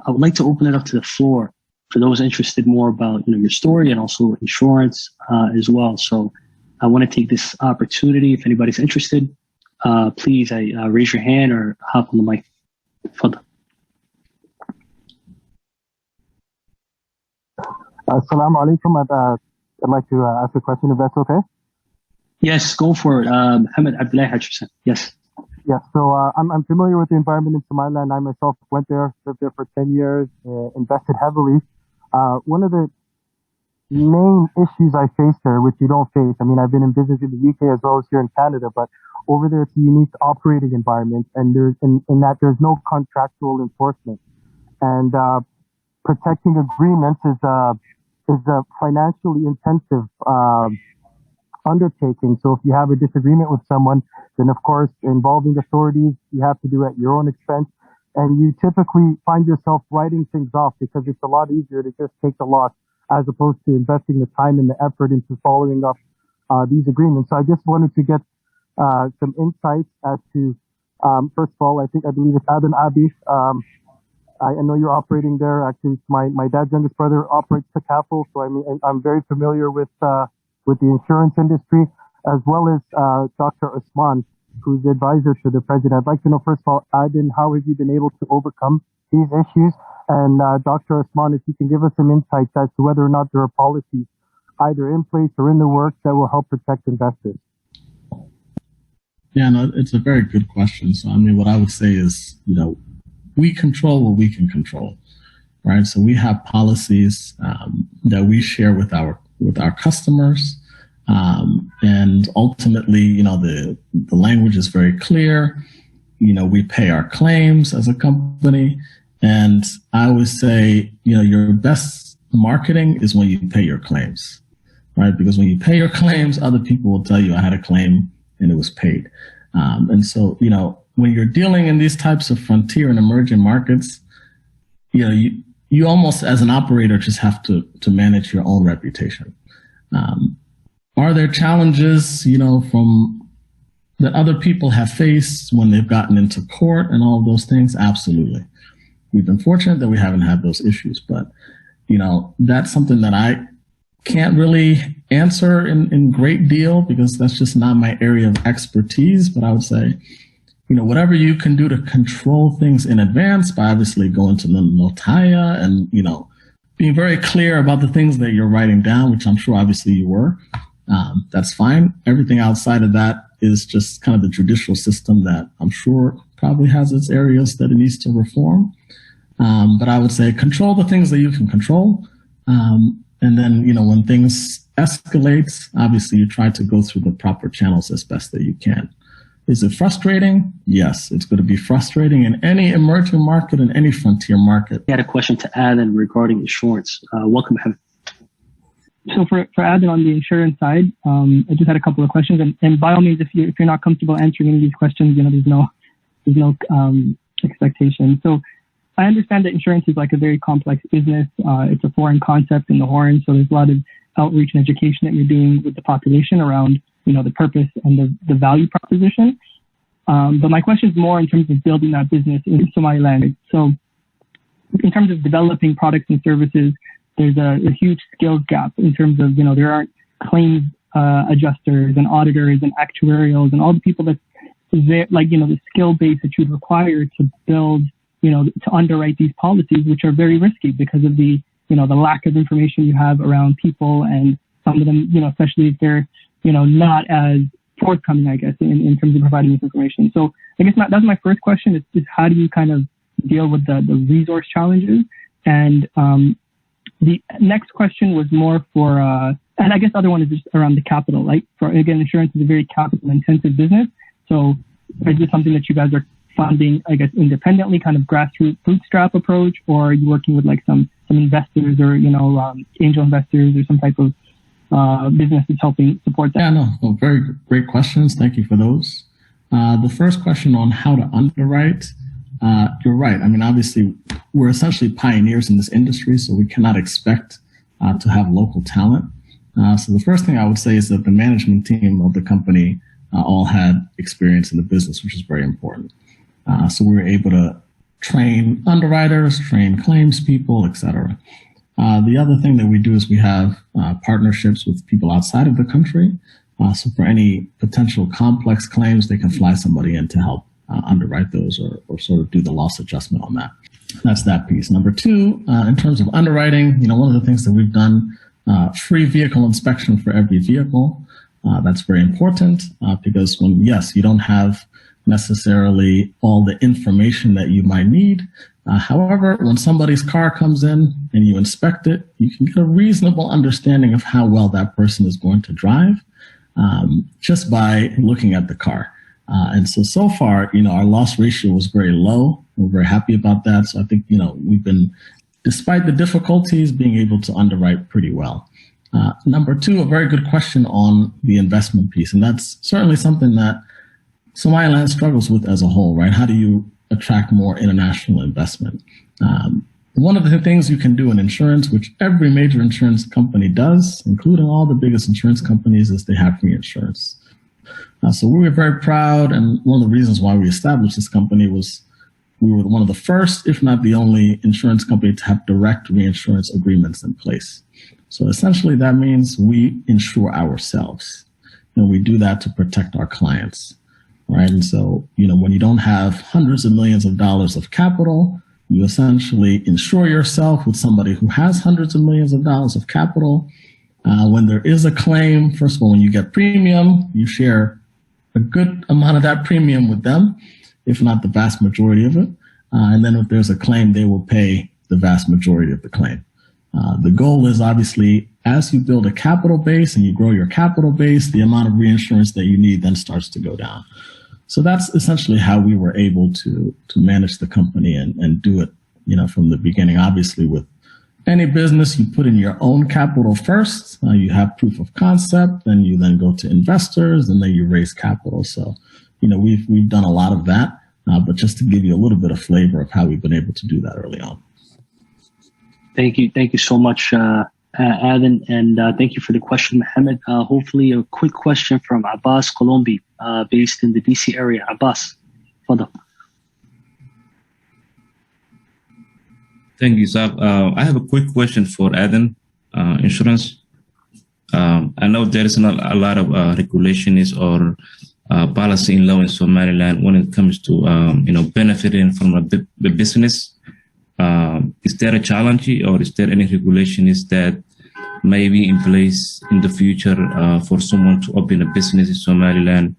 [SPEAKER 12] I would like to open it up to the floor for those interested more about your story and also insurance as well. So I want to take this opportunity. If anybody's interested, please raise your hand or hop on the mic. Further.
[SPEAKER 13] Assalamu alaikum. I'd like to ask a question, if that's okay.
[SPEAKER 12] Yes, go for it. Ahmed Abdullahi Hutcherson. Yes.
[SPEAKER 13] Yeah, so I'm familiar with the environment in Somaliland. I myself went there, lived there for 10 years, invested heavily. One of the main issues I faced there, which you don't face, I mean, I've been in business in the UK as well as here in Canada, but over there it's a unique operating environment, and there's in that there's no contractual enforcement. And protecting agreements is a financially intensive undertaking. So if you have a disagreement with someone, then of course involving authorities, you have to do at your own expense. And you typically find yourself writing things off because it's a lot easier to just take the loss as opposed to investing the time and the effort into following up these agreements. So I just wanted to get some insights as to, first of all, I believe it's Adam Abi. I know you're operating there. Actually, my dad's youngest brother operates Takaful, so I mean, I'm very familiar with the insurance industry, as well as Dr. Osman, who's the advisor to the president. I'd like to know, first of all, Adin, how have you been able to overcome these issues? And Dr. Osman, if you can give us some insights as to whether or not there are policies either in place or in the works that will help protect investors.
[SPEAKER 14] Yeah, no, it's a very good question. So, I mean, what I would say is, we control what we can control, right? So we have policies that we share with our customers, and ultimately, the language is very clear. We pay our claims as a company, and I always say, your best marketing is when you pay your claims, right? Because when you pay your claims, other people will tell you I had a claim and it was paid, and so when you're dealing in these types of frontier and emerging markets, you almost as an operator just have to manage your own reputation. Are there challenges, from that other people have faced when they've gotten into court and all of those things? Absolutely. We've been fortunate that we haven't had those issues, but that's something that I can't really answer in great deal because that's just not my area of expertise. But I would say, whatever you can do to control things in advance by obviously going to the notaya and, being very clear about the things that you're writing down, which I'm sure obviously you were, that's fine. Everything outside of that is just kind of the judicial system that I'm sure probably has its areas that it needs to reform. But I would say control the things that you can control. And then, when things escalate, obviously you try to go through the proper channels as best that you can. Is it frustrating? Yes, it's going to be frustrating in any emerging market, in any frontier market.
[SPEAKER 12] I had a question to Adin regarding insurance. Welcome, Ahmed.
[SPEAKER 15] So for Adin on the insurance side, I just had a couple of questions. And by all means, if you're not comfortable answering any of these questions, there's no expectation. So I understand that insurance is like a very complex business. It's a foreign concept in the Horn. So there's a lot of outreach and education that you're doing with the population around the purpose and the value proposition. But my question is more in terms of building that business in Somaliland. So in terms of developing products and services, there's a huge skills gap in terms of, there aren't claims adjusters and auditors and actuarials and all the people that, the skill base that you'd require to build, to underwrite these policies, which are very risky because of the lack of information you have around people, and some of them, especially if they're, not as forthcoming, I guess, in terms of providing this information. So I guess that's my first question is how do you kind of deal with the resource challenges? And the next question was more for, and I guess the other one is just around the capital. Again, insurance is a very capital intensive business. So is this something that you guys are funding, I guess, independently, kind of grassroots bootstrap approach, or are you working with some investors or, angel investors or some type of business that's helping support that?
[SPEAKER 14] Yeah, no, very great questions. Thank you for those. The first question on how to underwrite, you're right. I mean, obviously, we're essentially pioneers in this industry, so we cannot expect to have local talent. So the first thing I would say is that the management team of the company all had experience in the business, which is very important. So we were able to train underwriters, train claims people, et cetera. The other thing that we do is we have partnerships with people outside of the country. So for any potential complex claims, they can fly somebody in to help underwrite those or sort of do the loss adjustment on that. That's that piece. Number two, in terms of underwriting, one of the things that we've done, free vehicle inspection for every vehicle. That's very important because you don't have necessarily all the information that you might need. However, when somebody's car comes in and you inspect it, you can get a reasonable understanding of how well that person is going to drive just by looking at the car. And so far, our loss ratio was very low. We're very happy about that. So I think, we've been, despite the difficulties, being able to underwrite pretty well. Number two, a very good question on the investment piece. And that's certainly something that Somaliland struggles with as a whole, right? How do you attract more international investment? One of the things you can do in insurance, which every major insurance company does, including all the biggest insurance companies, is they have reinsurance. So we were very proud, and one of the reasons why we established this company was we were one of the first, if not the only, insurance company to have direct reinsurance agreements in place. So essentially that means we insure ourselves, and we do that to protect our clients, right? And so, when you don't have hundreds of millions of dollars of capital, you essentially insure yourself with somebody who has hundreds of millions of dollars of capital. When there is a claim, first of all, when you get premium, you share a good amount of that premium with them, if not the vast majority of it. And then if there's a claim, they will pay the vast majority of the claim. The goal is obviously, as you build a capital base and you grow your capital base, the amount of reinsurance that you need then starts to go down. So that's essentially how we were able to manage the company and do it, from the beginning. Obviously, with any business, you put in your own capital first, you have proof of concept, then you then go to investors, and then you raise capital. So, we've done a lot of that, but just to give you a little bit of flavor of how we've been able to do that early on.
[SPEAKER 12] Thank you so much, Adan, and thank you for the question, Mohammed. Hopefully a quick question from Abbas Colombi, based in the DC area. Abbas, further.
[SPEAKER 16] Thank you, Sab. I have a quick question for Adan, insurance. I know there is not a lot of regulations or policy in law in Somaliland when it comes to benefiting from a business. Is there a challenge, or is there any regulations that may be in place in the future for someone to open a business in Somaliland?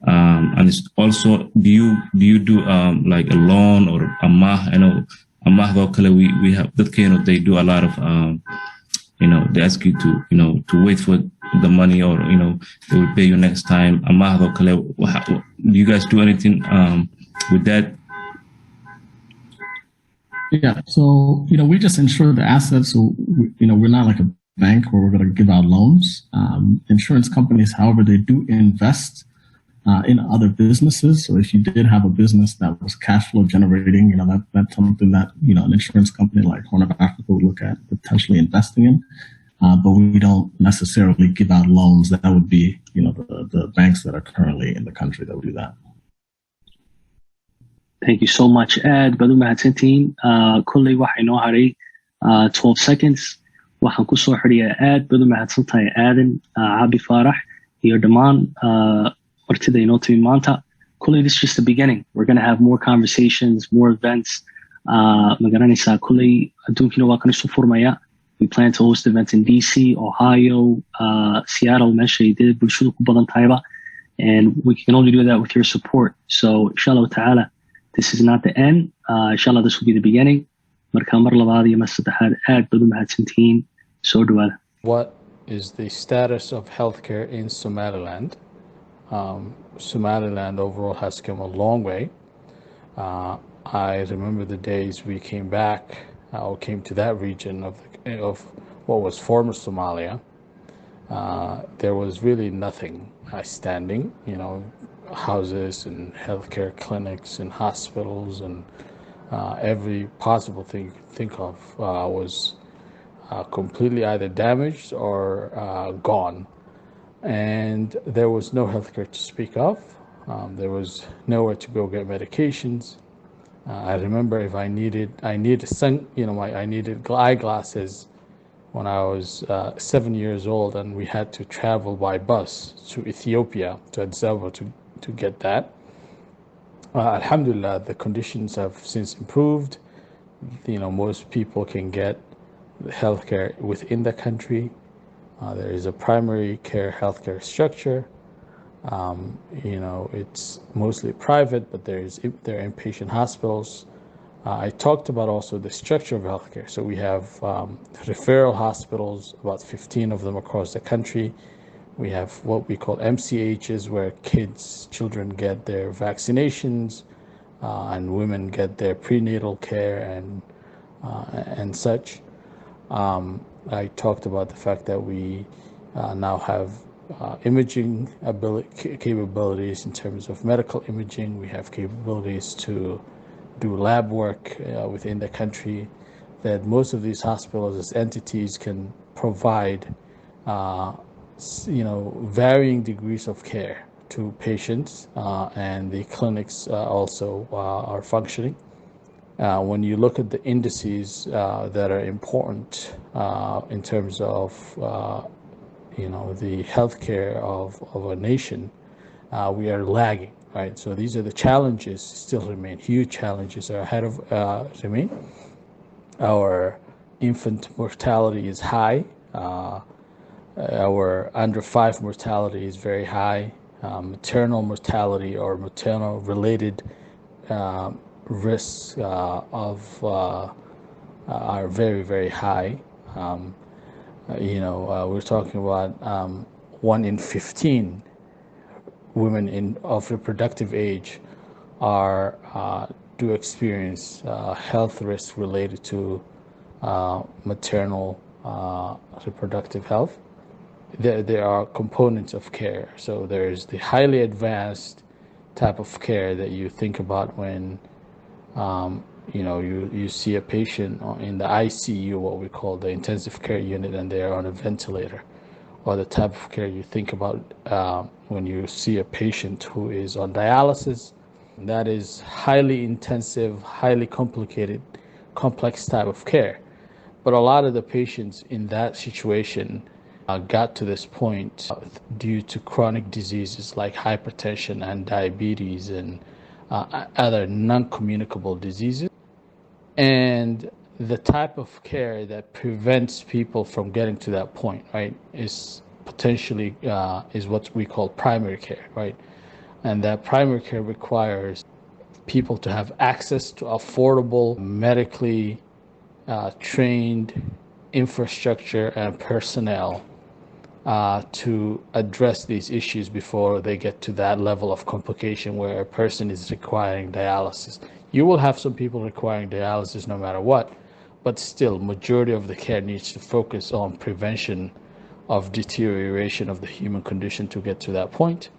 [SPEAKER 16] And it's also, do you do like a loan or a mah? I know a mah we have that kind of, they do a lot of they ask you to wait for the money, or they will pay you next time. A mah do you guys do anything with that?
[SPEAKER 14] Yeah, so we just insure the assets. So we're not like a bank where we're going to give out loans. Insurance companies, however, they do invest in other businesses. So if you did have a business that was cash flow generating, that's something that an insurance company like Horn of Africa would look at potentially investing in. But we don't necessarily give out loans. That would be the banks that are currently in the country that would do that.
[SPEAKER 12] Thank you so much, Ed. Badu mahadsantiin. Kulley waxay noo haray 12 seconds. Waxaan ku soo xiriyaa Ed. Badu mahadsantahay Aadan, Abi Farax, iyo dhammaan martida inoo timi maanta. Kulley, this is just the beginning. We're going to have more conversations, more events. Magaranaysaa kulley adduunkiina waa kan isu furmaya. We plan to host events in DC, Ohio, Seattle, meesha ay dee bulshadu ku badan tahayba. And we can only do that with your support. So, inshallah ta'ala, this is not the end. Inshallah, this will be the beginning. Marka mar labaad iyo mar saddexaad aad baad u mahadsantihiin. Soo dhawaada.
[SPEAKER 17] What is the status of healthcare in Somaliland? Somaliland overall has come a long way. I remember the days we came back, or came to that region of what was former Somalia. There was really nothing standing, houses and healthcare clinics and hospitals and every possible thing you could think of was completely either damaged or gone. And there was no healthcare to speak of. There was nowhere to go get medications. I remember if I needed I needed eyeglasses when I was 7 years old, and we had to travel by bus to Ethiopia, to Addis Ababa to get that. Alhamdulillah, the conditions have since improved. most people can get healthcare within the country. There is a primary care healthcare structure. It's mostly private, but there are inpatient hospitals. I talked about also the structure of healthcare. So we have referral hospitals, about 15 of them across the country. We have what we call MCHs, where children get their vaccinations, and women get their prenatal care and such. I talked about the fact that we now have imaging capabilities in terms of medical imaging. We have capabilities to do lab work within the country, that most of these hospitals as entities can provide varying degrees of care to patients, and the clinics also are functioning. When you look at the indices that are important in terms of the healthcare of a nation, we are lagging, right? So these are the challenges still remain. Huge challenges are ahead of remain. Our infant mortality is high. Our under 5 mortality is very high. Maternal mortality or maternal related risks are very, very high. We're talking about 1 in 15 women of reproductive age do experience health risks related to maternal reproductive health. There are components of care. So there's the highly advanced type of care that you think about when you see a patient in the ICU, what we call the intensive care unit, and they're on a ventilator, or the type of care you think about when you see a patient who is on dialysis. That is highly intensive, highly complicated, complex type of care. But a lot of the patients in that situation got to this point due to chronic diseases like hypertension and diabetes and other non-communicable diseases. And the type of care that prevents people from getting to that point, right, is potentially is what we call primary care, right? And that primary care requires people to have access to affordable, medically trained infrastructure and personnel to address these issues before they get to that level of complication where a person is requiring dialysis. You will have some people requiring dialysis no matter what, but still, majority of the care needs to focus on prevention of deterioration of the human condition to get to that point.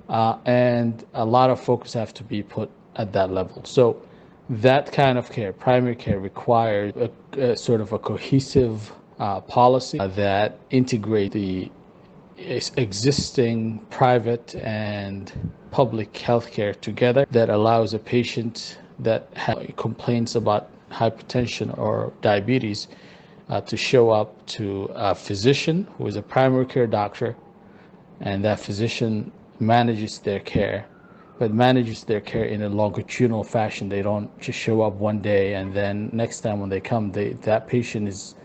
[SPEAKER 17] And a lot of focus have to be put at that level. So that kind of care, primary care, requires a sort of a cohesive policy that integrate the existing private and public healthcare together, that allows a patient that complains about hypertension or diabetes to show up to a physician who is a primary care doctor, and that physician manages their care, but manages their care in a longitudinal fashion. They don't just show up one day and then next time when they come, that patient is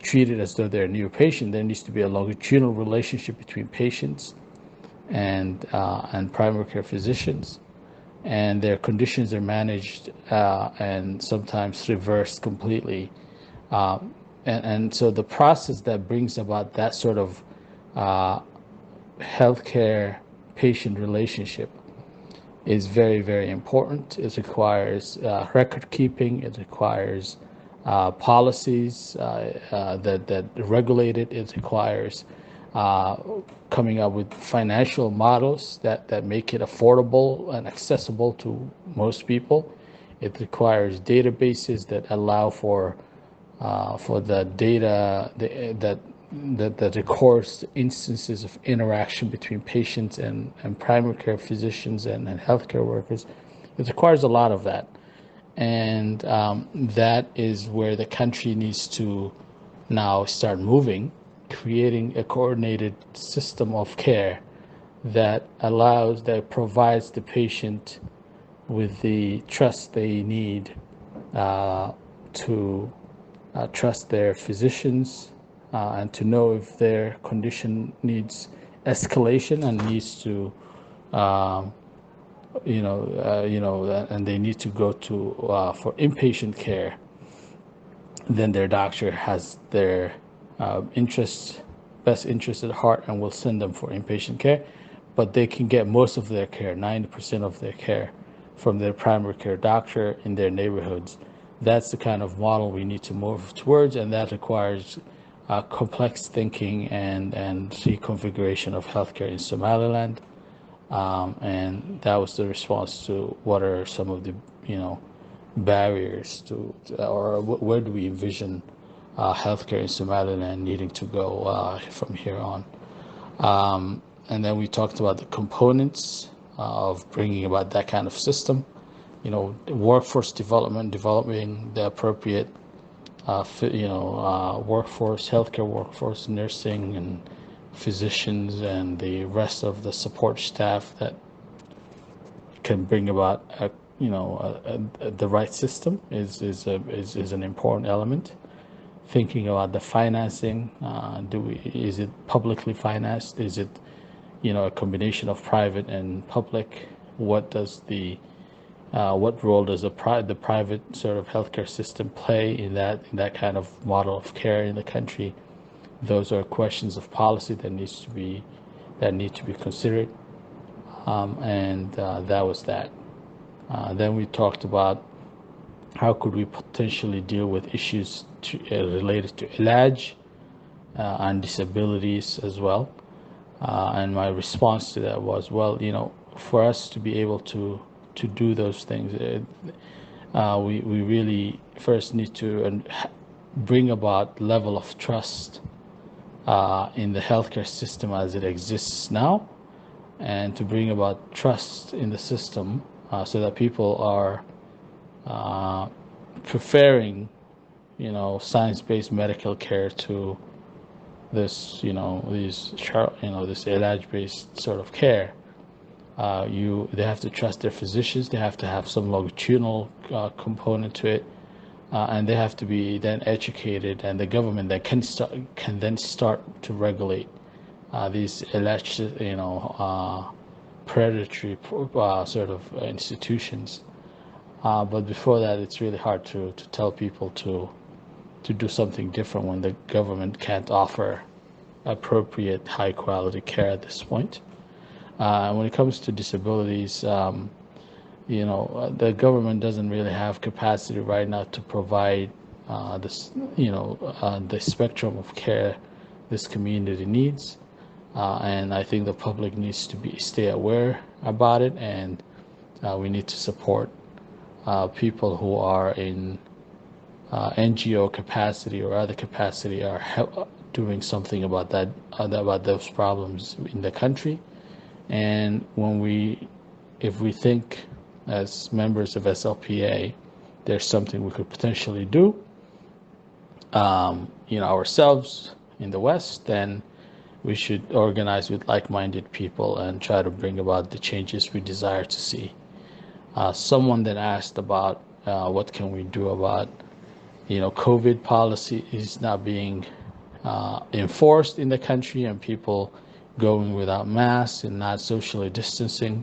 [SPEAKER 17] treated as though they're a new patient. There needs to be a longitudinal relationship between patients and primary care physicians, and their conditions are managed and sometimes reversed completely. And so the process that brings about that sort of healthcare patient relationship is very, very important. It requires record keeping. It requires policies that regulate it. It requires coming up with financial models that make it affordable and accessible to most people. It requires databases that allow for the data that records instances of interaction between patients and primary care physicians and healthcare workers. It requires a lot of that. And that is where the country needs to now start moving, creating a coordinated system of care that provides the patient with the trust they need to trust their physicians and to know if their condition needs escalation and needs to, and they need to go to for inpatient care, then their doctor has their best interest at heart and will send them for inpatient care. But they can get most of their care, 90% of their care, from their primary care doctor in their neighborhoods. That's the kind of model we need to move towards, and that requires complex thinking and reconfiguration of healthcare in Somaliland. And that was the response to what are some of the barriers or where do we envision healthcare in Somaliland needing to go from here on. And then we talked about the components of bringing about that kind of system, workforce developing the appropriate, workforce, healthcare workforce, nursing and physicians and the rest of the support staff that can bring about the right system is an important element. Thinking about the financing, is it publicly financed? Is it a combination of private and public? What role does the private sort of healthcare system play in that kind of model of care in the country? Those are questions of policy that need to be considered, and that was that. Then we talked about how could we potentially deal with issues related to ILAJ and disabilities as well. And my response to that was, well, for us to be able to do those things, we really first need to bring about level of trust in the healthcare system as it exists now, and to bring about trust in the system so that people are preferring, science-based medical care to this, this ILAJ-based sort of care. They have to trust their physicians. They have to have some longitudinal component to it, and they have to be then educated. And the government that can then start to regulate these ILAJ, predatory sort of institutions. But before that, it's really hard to tell people to do something different when the government can't offer appropriate high-quality care at this point. When it comes to disabilities, the government doesn't really have capacity right now to provide the spectrum of care this community needs. And I think the public needs to stay aware about it, and we need to support people who are in NGO capacity or other capacity are doing something about that, about those problems in the country. And if we think as members of SLPA, there's something we could potentially do, ourselves in the West, then we should organize with like-minded people and try to bring about the changes we desire to see. Someone then asked about what can we do about, COVID policy is not being enforced in the country and people going without masks and not socially distancing.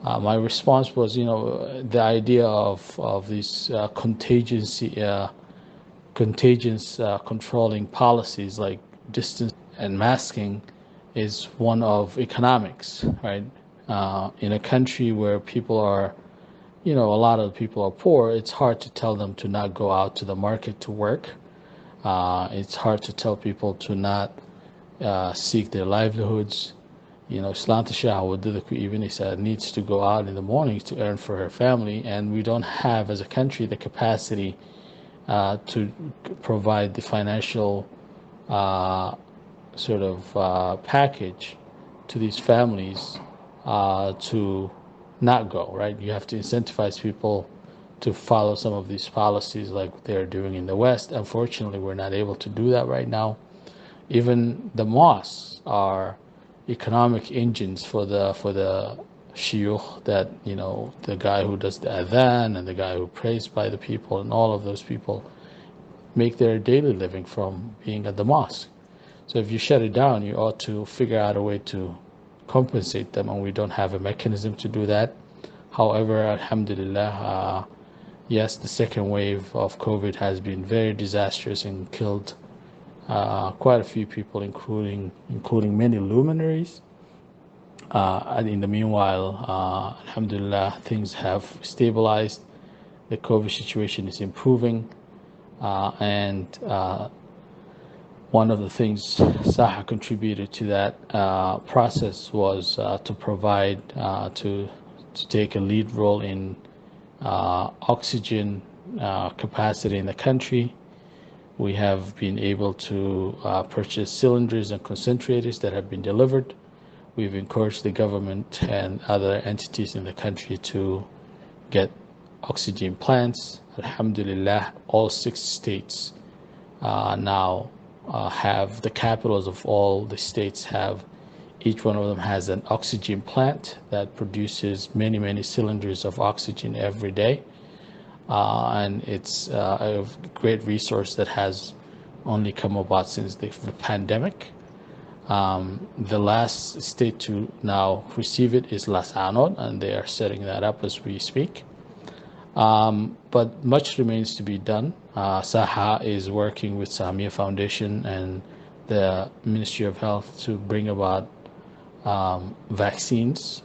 [SPEAKER 17] My response was, the idea of these contagious controlling policies like distance and masking is one of economics, right? In a country where people are, a lot of people are poor, it's hard to tell them to not go out to the market to work. It's hard to tell people to not seek their livelihoods. Slanta Shah even he said needs to go out in the morning to earn for her family, and we don't have as a country the capacity to provide the financial package to these families to not go, right? You have to incentivize people to follow some of these policies like they're doing in the West. Unfortunately, we're not able to do that right now. Even the mosques are economic engines for the shuyukh that, you know, the guy who does the adhan and the guy who prays by the people, and all of those people make their daily living from being at the mosque. So if you shut it down, you ought to figure out a way to compensate them, and we don't have a mechanism to do that. However, alhamdulillah, yes, the second wave of COVID has been very disastrous and killed quite a few people, including many luminaries. And in the meanwhile, alhamdulillah, things have stabilized. The COVID situation is improving. And one of the things SAHA contributed to that process was to provide, to take a lead role in oxygen capacity in the country. We have been able to purchase cylinders and concentrators that have been delivered. We've encouraged the government and other entities in the country to get oxygen plants. Alhamdulillah, all 6 states now have, the capitals of all the states have, each one of them has an oxygen plant that produces many, many cylinders of oxygen every day. And it's a great resource that has only come about since the pandemic. The last state to now receive it is Las Anod, and they are setting that up as we speak. But much remains to be done. SAHA is working with Samia Foundation and the Ministry of Health to bring about vaccines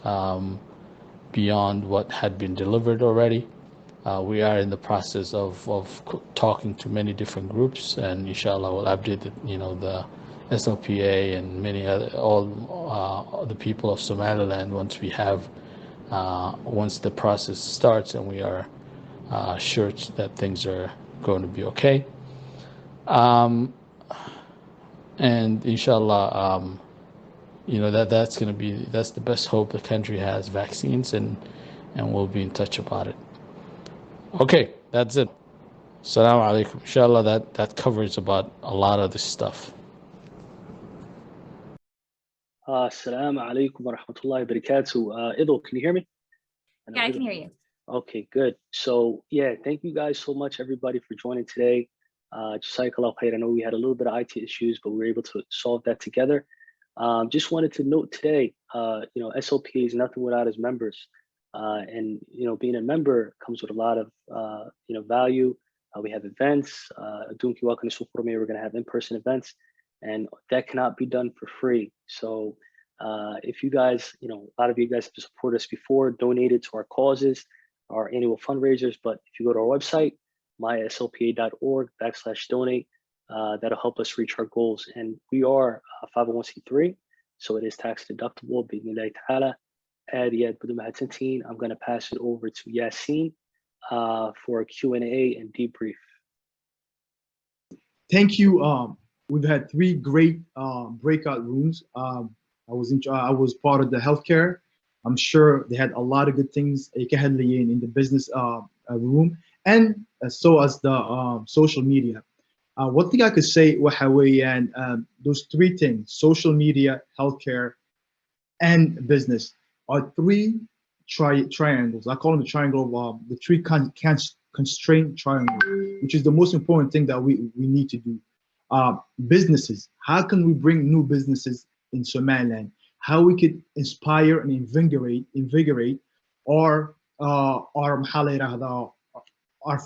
[SPEAKER 17] beyond what had been delivered already. We are in the process of talking to many different groups, and inshallah we'll update the SLPA and many other, all the people of Somaliland once we have, once the process starts and we are sure that things are going to be okay. And inshallah, that's going to be, that's the best hope the country has, vaccines, and we'll be in touch about it. Okay, that's it. Assalamu alaikum. Inshallah, that covers about a lot of this stuff.
[SPEAKER 3] Assalamu alaikum wa rahmatullahi wa barakatuh. Idil, can you hear me?
[SPEAKER 1] Yeah, I can hear you.
[SPEAKER 3] Okay, good. So yeah, thank you guys so much, everybody, for joining today. Jazakallah khair. I know we had a little bit of IT issues, but we were able to solve that together. Just wanted to note today, SLPA is nothing without its members. And being a member comes with a lot of value. We have events. We're going to have in-person events, and that cannot be done for free. So if you guys, a lot of you guys have supported us before, donated to our causes, our annual fundraisers. But if you go to our website, myslpa.org/donate, that'll help us reach our goals. And we are a 501c3, so it is tax deductible. Bismillah ta'ala. I'm going to pass it over to Yassine for a Q&A and debrief.
[SPEAKER 2] Thank you. We've had 3 great breakout rooms. I was part of the healthcare. I'm sure they had a lot of good things in the business room, and so as the social media. One thing I could say, those 3 things: social media, healthcare, and business, are 3 triangles. I call them the triangle of the 3 constraint triangle, which is the most important thing that we need to do. Businesses, how can we bring new businesses in Somaliland? How we could inspire and invigorate our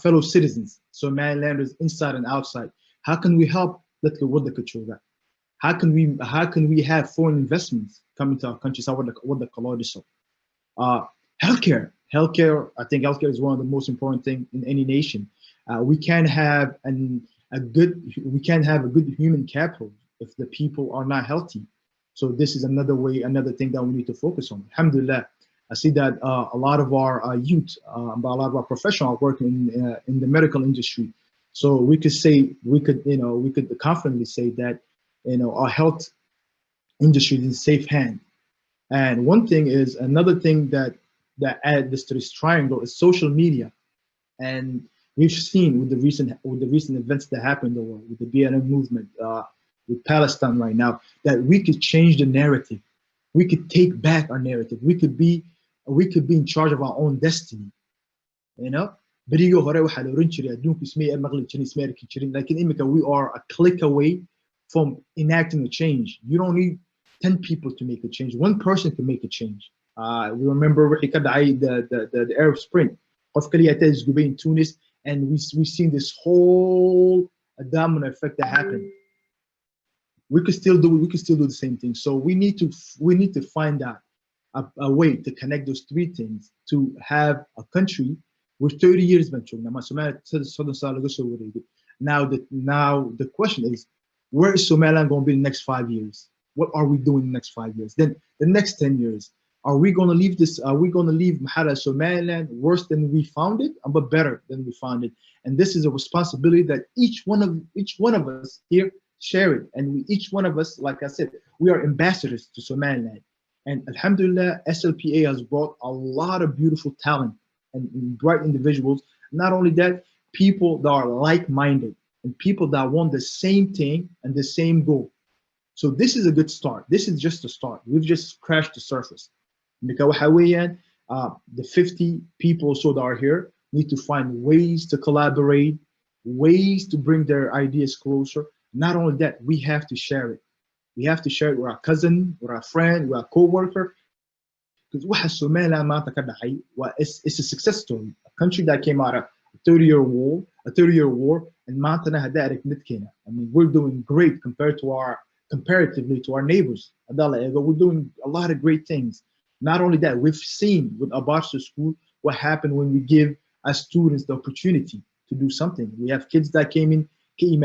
[SPEAKER 2] fellow citizens, Somalilanders inside and outside. How can we help? How can we have foreign investments coming to our country? Healthcare. I think healthcare is one of the most important things in any nation. We can have a good human capital if the people are not healthy. So this is another thing that we need to focus on. Alhamdulillah, I see that a lot of our youth, a lot of our professionals are working in the medical industry. So we could confidently say that our health industry is in safe hands. And another thing that adds to this triangle is social media. And we've seen with the recent events that happened in the world, with the BLM movement, with Palestine right now, that we could change the narrative. We could take back our narrative. We could be we could be in charge of our own destiny, you know. بريجو هراء وحلا رنشري أدونك اسمه مغلي كني اسمه كتيرين لكن إمك we are a click away from enacting a change. You don't need 10 people to make a change. One person can make a change. We remember the Arab Spring. قف كلية تجربة in Tunis, and we've seen this whole domino effect that happened. We could still do the same thing. So we need to find out a way to connect those three things to have a country with 30 years. Now the question is, where is Somaliland going to be in the next 5 years? What are we doing in the next 5 years? Then the next 10 years, are we going to leave this? Are we going to leave Somaliland worse than we found it, but better than we found it? And this is a responsibility that each one of us here share it. And each one of us, like I said, we are ambassadors to Somaliland. And Alhamdulillah, SLPA has brought a lot of beautiful talent and bright individuals. Not only that, people that are like-minded and people that want the same thing and the same goal. So this is a good start. This is just a start. We've just scratched the surface. The 50 people so that are here need to find ways to collaborate, ways to bring their ideas closer. Not only that, we have to share it. We have to share it with our cousin, with our friend, with our co-worker. Because it's a success story. A country that came out of a 30-year war, and I mean, we're doing great comparatively to our neighbors. We're doing a lot of great things. Not only that, we've seen with Bashir school what happened when we give our students the opportunity to do something. We have kids that came in, and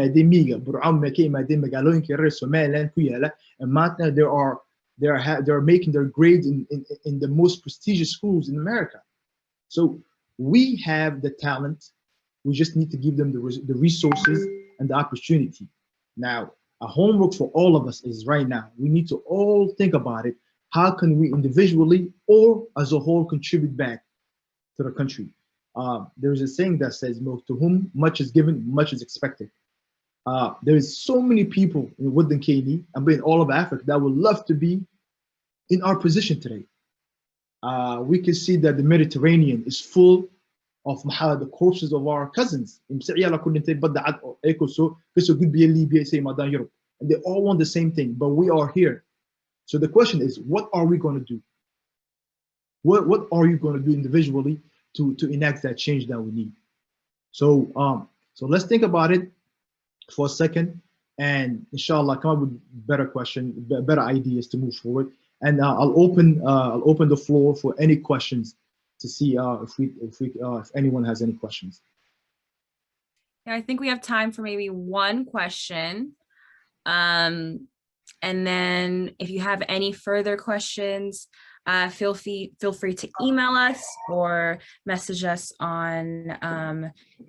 [SPEAKER 2] they're making their grades in the most prestigious schools in America. So we have the talent. We just need to give them the resources and the opportunity. Now, a homework for all of us is right now, we need to all think about it. How can we individually or as a whole contribute back to the country? There's a saying that says, to whom much is given, much is expected. There's so many people in Woodland Kenya and in all of Africa that would love to be in our position today. We can see that the Mediterranean is full of the corpses of our cousins. And they all want the same thing, but we are here. So the question is, what are we going to do? What are you going to do individually to enact that change that we need? So let's think about it for a second, and inshallah come up with better ideas to move forward. And I'll open the floor for any questions to see if anyone has any questions.
[SPEAKER 1] Yeah, I think we have time for maybe one question. And then if you have any further questions, feel free to email us or message us on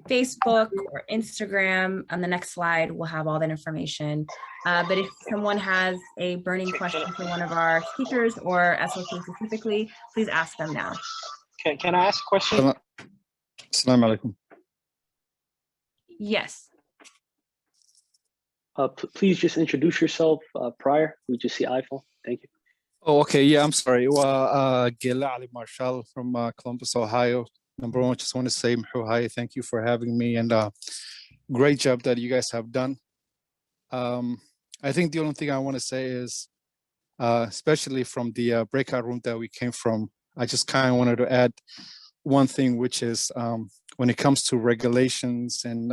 [SPEAKER 1] Facebook or Instagram. On the next slide, we'll have all that information. But if someone has a burning question for one of our speakers or SLP specifically, please ask them now.
[SPEAKER 18] Can I ask a question? Assalamu alaikum.
[SPEAKER 1] Yes.
[SPEAKER 3] Please just introduce yourself prior. We just see iPhone. Thank you.
[SPEAKER 18] Oh, okay. Yeah, I'm sorry. Gela Ali Marshall from Columbus, Ohio. Number one, just want to say, hi, thank you for having me, and great job that you guys have done. I think the only thing I want to say is, especially from the breakout room that we came from, I just kind of wanted to add one thing, which is when it comes to regulations and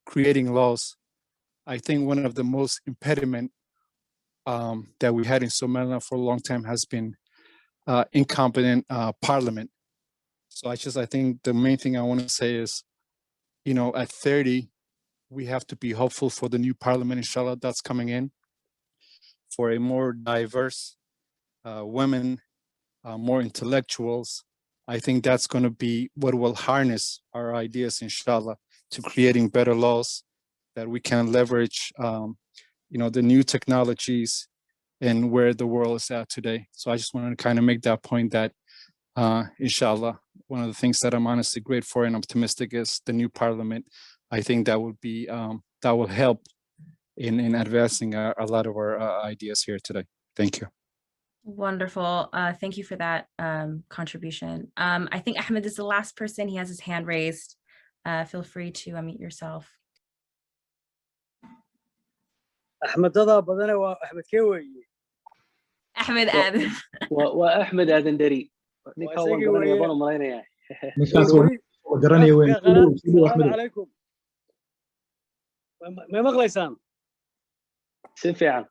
[SPEAKER 18] creating laws, I think one of the most impediment that we had in Somaliland for a long time has been incompetent parliament. So I think the main thing I want to say is, at 30, we have to be hopeful for the new parliament, inshallah, that's coming in, for a more diverse women, more intellectuals. I think that's going to be what will harness our ideas, inshallah, to creating better laws that we can leverage, the new technologies and where the world is at today. So I just wanted to kind of make that point that, inshallah, one of the things that I'm honestly grateful for and optimistic is the new parliament. I think that would be that will help in advancing a lot of our ideas here today. Thank you.
[SPEAKER 1] Wonderful. Thank you for that contribution. I think Ahmed is the last person. He has his hand raised. Feel free to unmute yourself.
[SPEAKER 19] أحمد ضدا بدنا وأحمد كوي.
[SPEAKER 1] Ahmed Aden.
[SPEAKER 3] وأحمد آدن دري.
[SPEAKER 19] وأسيقي ويا. السلام عليكم. ما مغليسان.
[SPEAKER 3] سنفعل.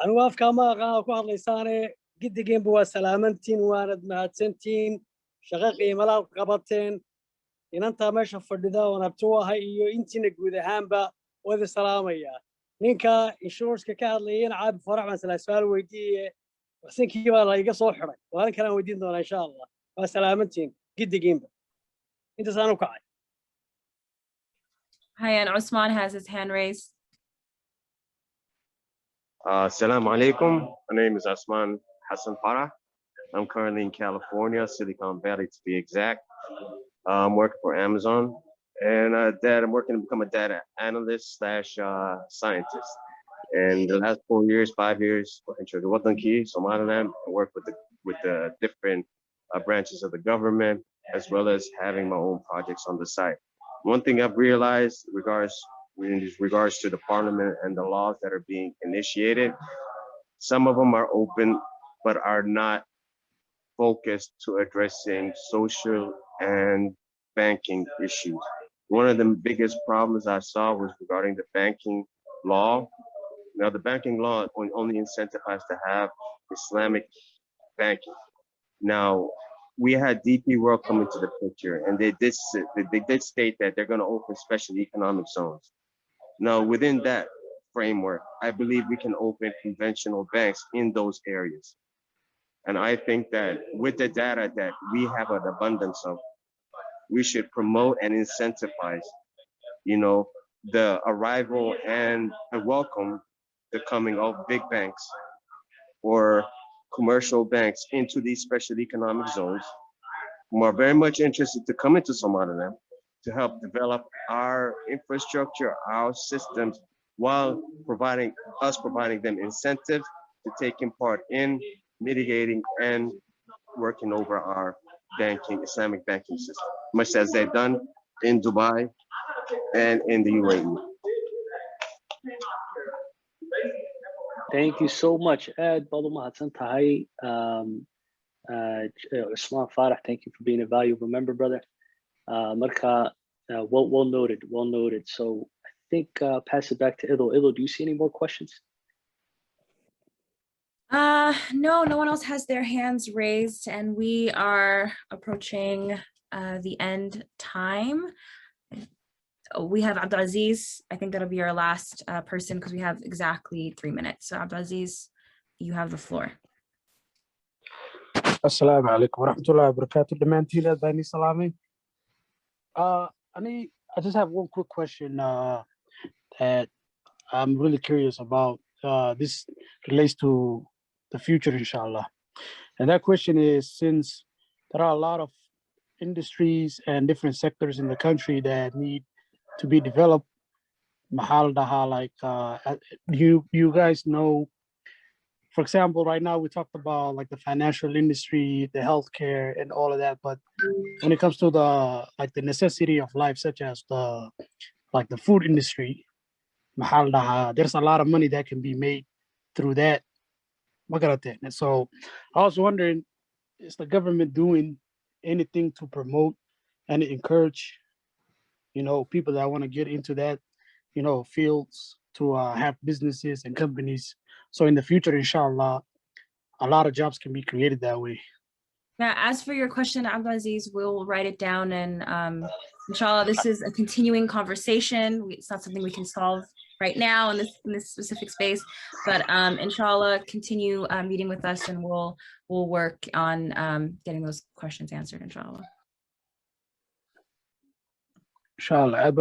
[SPEAKER 19] أنا واقف كما قال كل لساني قد جيم بوا سلامتين وانا مهاتسنتين شقاقي ملال قبطين إن أنت ماشي فرددا ونبتوها إيو إنتي نقود هامبا وذي سلامية نينكا إنشورس كهاد ليين عاب فرع مثلا سؤال ويدي وسنكي والله يقصوا حري وأنا كلام ويدين دونا إن شاء الله وسلامتين قد جيم أنت سانو كعي.
[SPEAKER 1] Hi, and Osman has his hand raised.
[SPEAKER 20] Assalamu alaikum. My name is Osman Hassan Farah. I'm currently in California, Silicon Valley to be exact. I'm working for Amazon, and I'm working to become a data analyst slash scientist. And the last 4 years, 5 years, working for the Watanki, Somaliland, I work with the different branches of the government, as well as having my own projects on the side. One thing I've realized in regards to the parliament and the laws that are being initiated, some of them are open, but are not focused to addressing social and banking issues. One of the biggest problems I saw was regarding the banking law. Now, the banking law only incentivized to have Islamic banking. Now, we had DP World come into the picture, and they did state that they're going to open special economic zones. Now, within that framework, I believe we can open conventional banks in those areas. And I think that with the data that we have an abundance of, we should promote and incentivize, the arrival and welcome the coming of big banks or commercial banks into these special economic zones, who are very much interested to come into Somaliland to help develop our infrastructure, our systems, while providing them incentives to taking part in mitigating and working over our Islamic banking system, much as they've done in Dubai and in the UAE.
[SPEAKER 3] Thank you so much, Ed. Usman Farah, thank you for being a valuable member, brother. Marka, well noted, well noted. So I think pass it back to Idil. Idil, do you see any more questions?
[SPEAKER 1] No one else has their hands raised, and we are approaching the end time. We have Abdulaziz. I think that'll be our last person because we have exactly 3 minutes. So Abdulaziz, you have the floor.
[SPEAKER 21] Assalamu alaikum wa rahmatullahi wa barakatuh. Dhammaantiin aad baan idin salaamay. I just have one quick question that I'm really curious about. This relates to the future, inshallah. And that question is, since there are a lot of industries and different sectors in the country that need to be developed, like you guys know, for example, right now we talked about like the financial industry, the healthcare and all of that, but when it comes to the necessity of life, such as the food industry, there's a lot of money that can be made through that. And so I was wondering, is the government doing anything to promote and encourage, people that want to get into that, fields to have businesses and companies? So in the future, inshallah, a lot of jobs can be created that way.
[SPEAKER 1] Now, as for your question, Abdulaziz, we'll write it down, and inshallah, this is a continuing conversation. It's not something we can solve right now in this specific space, but inshallah, continue meeting with us, and we'll work on getting those questions answered, inshallah.
[SPEAKER 21] Inshallah.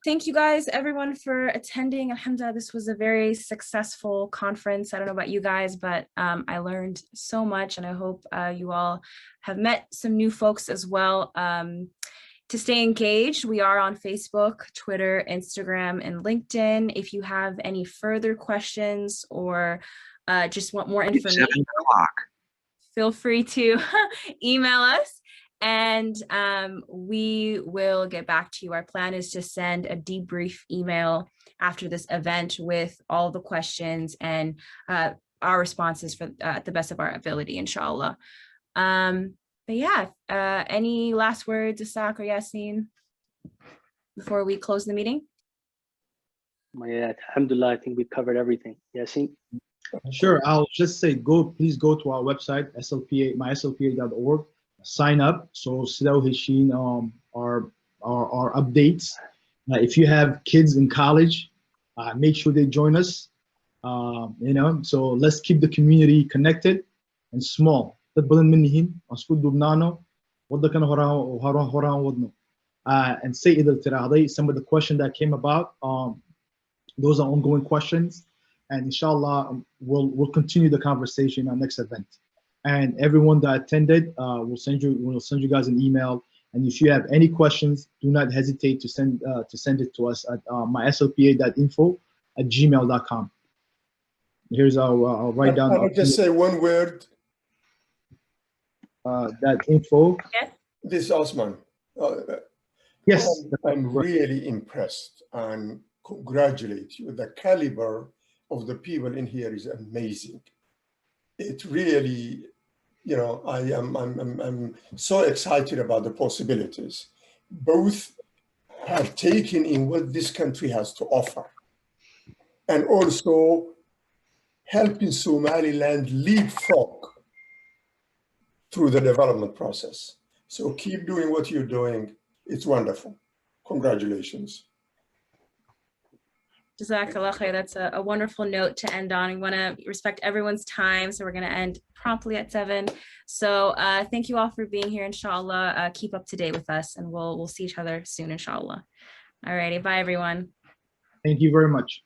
[SPEAKER 1] Thank you guys, everyone, for attending. Alhamdulillah, this was a very successful conference. I don't know about you guys, but I learned so much, and I hope you all have met some new folks as well. To stay engaged, we are on Facebook, Twitter, Instagram, and LinkedIn. If you have any further questions or just want more information,
[SPEAKER 4] 7 o'clock.
[SPEAKER 1] feel free to email us, and we will get back to you. Our plan is to send a debrief email after this event with all the questions and our responses for at the best of our ability, inshallah. But yeah, any last words, Isaac or Yasin, before we close the meeting?
[SPEAKER 3] Yeah, alhamdulillah, I think we covered everything. Yasin?
[SPEAKER 2] Sure, I'll just say please go to our website, SLPA, myslpa.org, sign up. So Sidaw Heshin, our updates. If you have kids in college, make sure they join us. So let's keep the community connected and small. And say some of the questions that came about, those are ongoing questions, and inshallah we'll continue the conversation in our next event. And everyone that attended, we'll send you guys an email. And if you have any questions, do not hesitate to send it to us at myslpa.info@gmail.com. Here's I'll write down.
[SPEAKER 6] I'll just say one word.
[SPEAKER 2] That info.
[SPEAKER 1] Yes.
[SPEAKER 6] This is Osman.
[SPEAKER 2] Yes.
[SPEAKER 6] I'm really impressed and congratulate you. The caliber of the people in here is amazing. It really, I'm so excited about the possibilities. Both have taken in what this country has to offer, and also helping Somaliland leapfrog through the development process. So keep doing what you're doing. It's wonderful. Congratulations.
[SPEAKER 1] Jazakallah khair. That's a wonderful note to end on. We want to respect everyone's time, so we're going to end promptly at 7. So thank you all for being here, inshallah. Keep up to date with us, and we'll see each other soon, inshallah. All righty, bye everyone.
[SPEAKER 2] Thank you very much.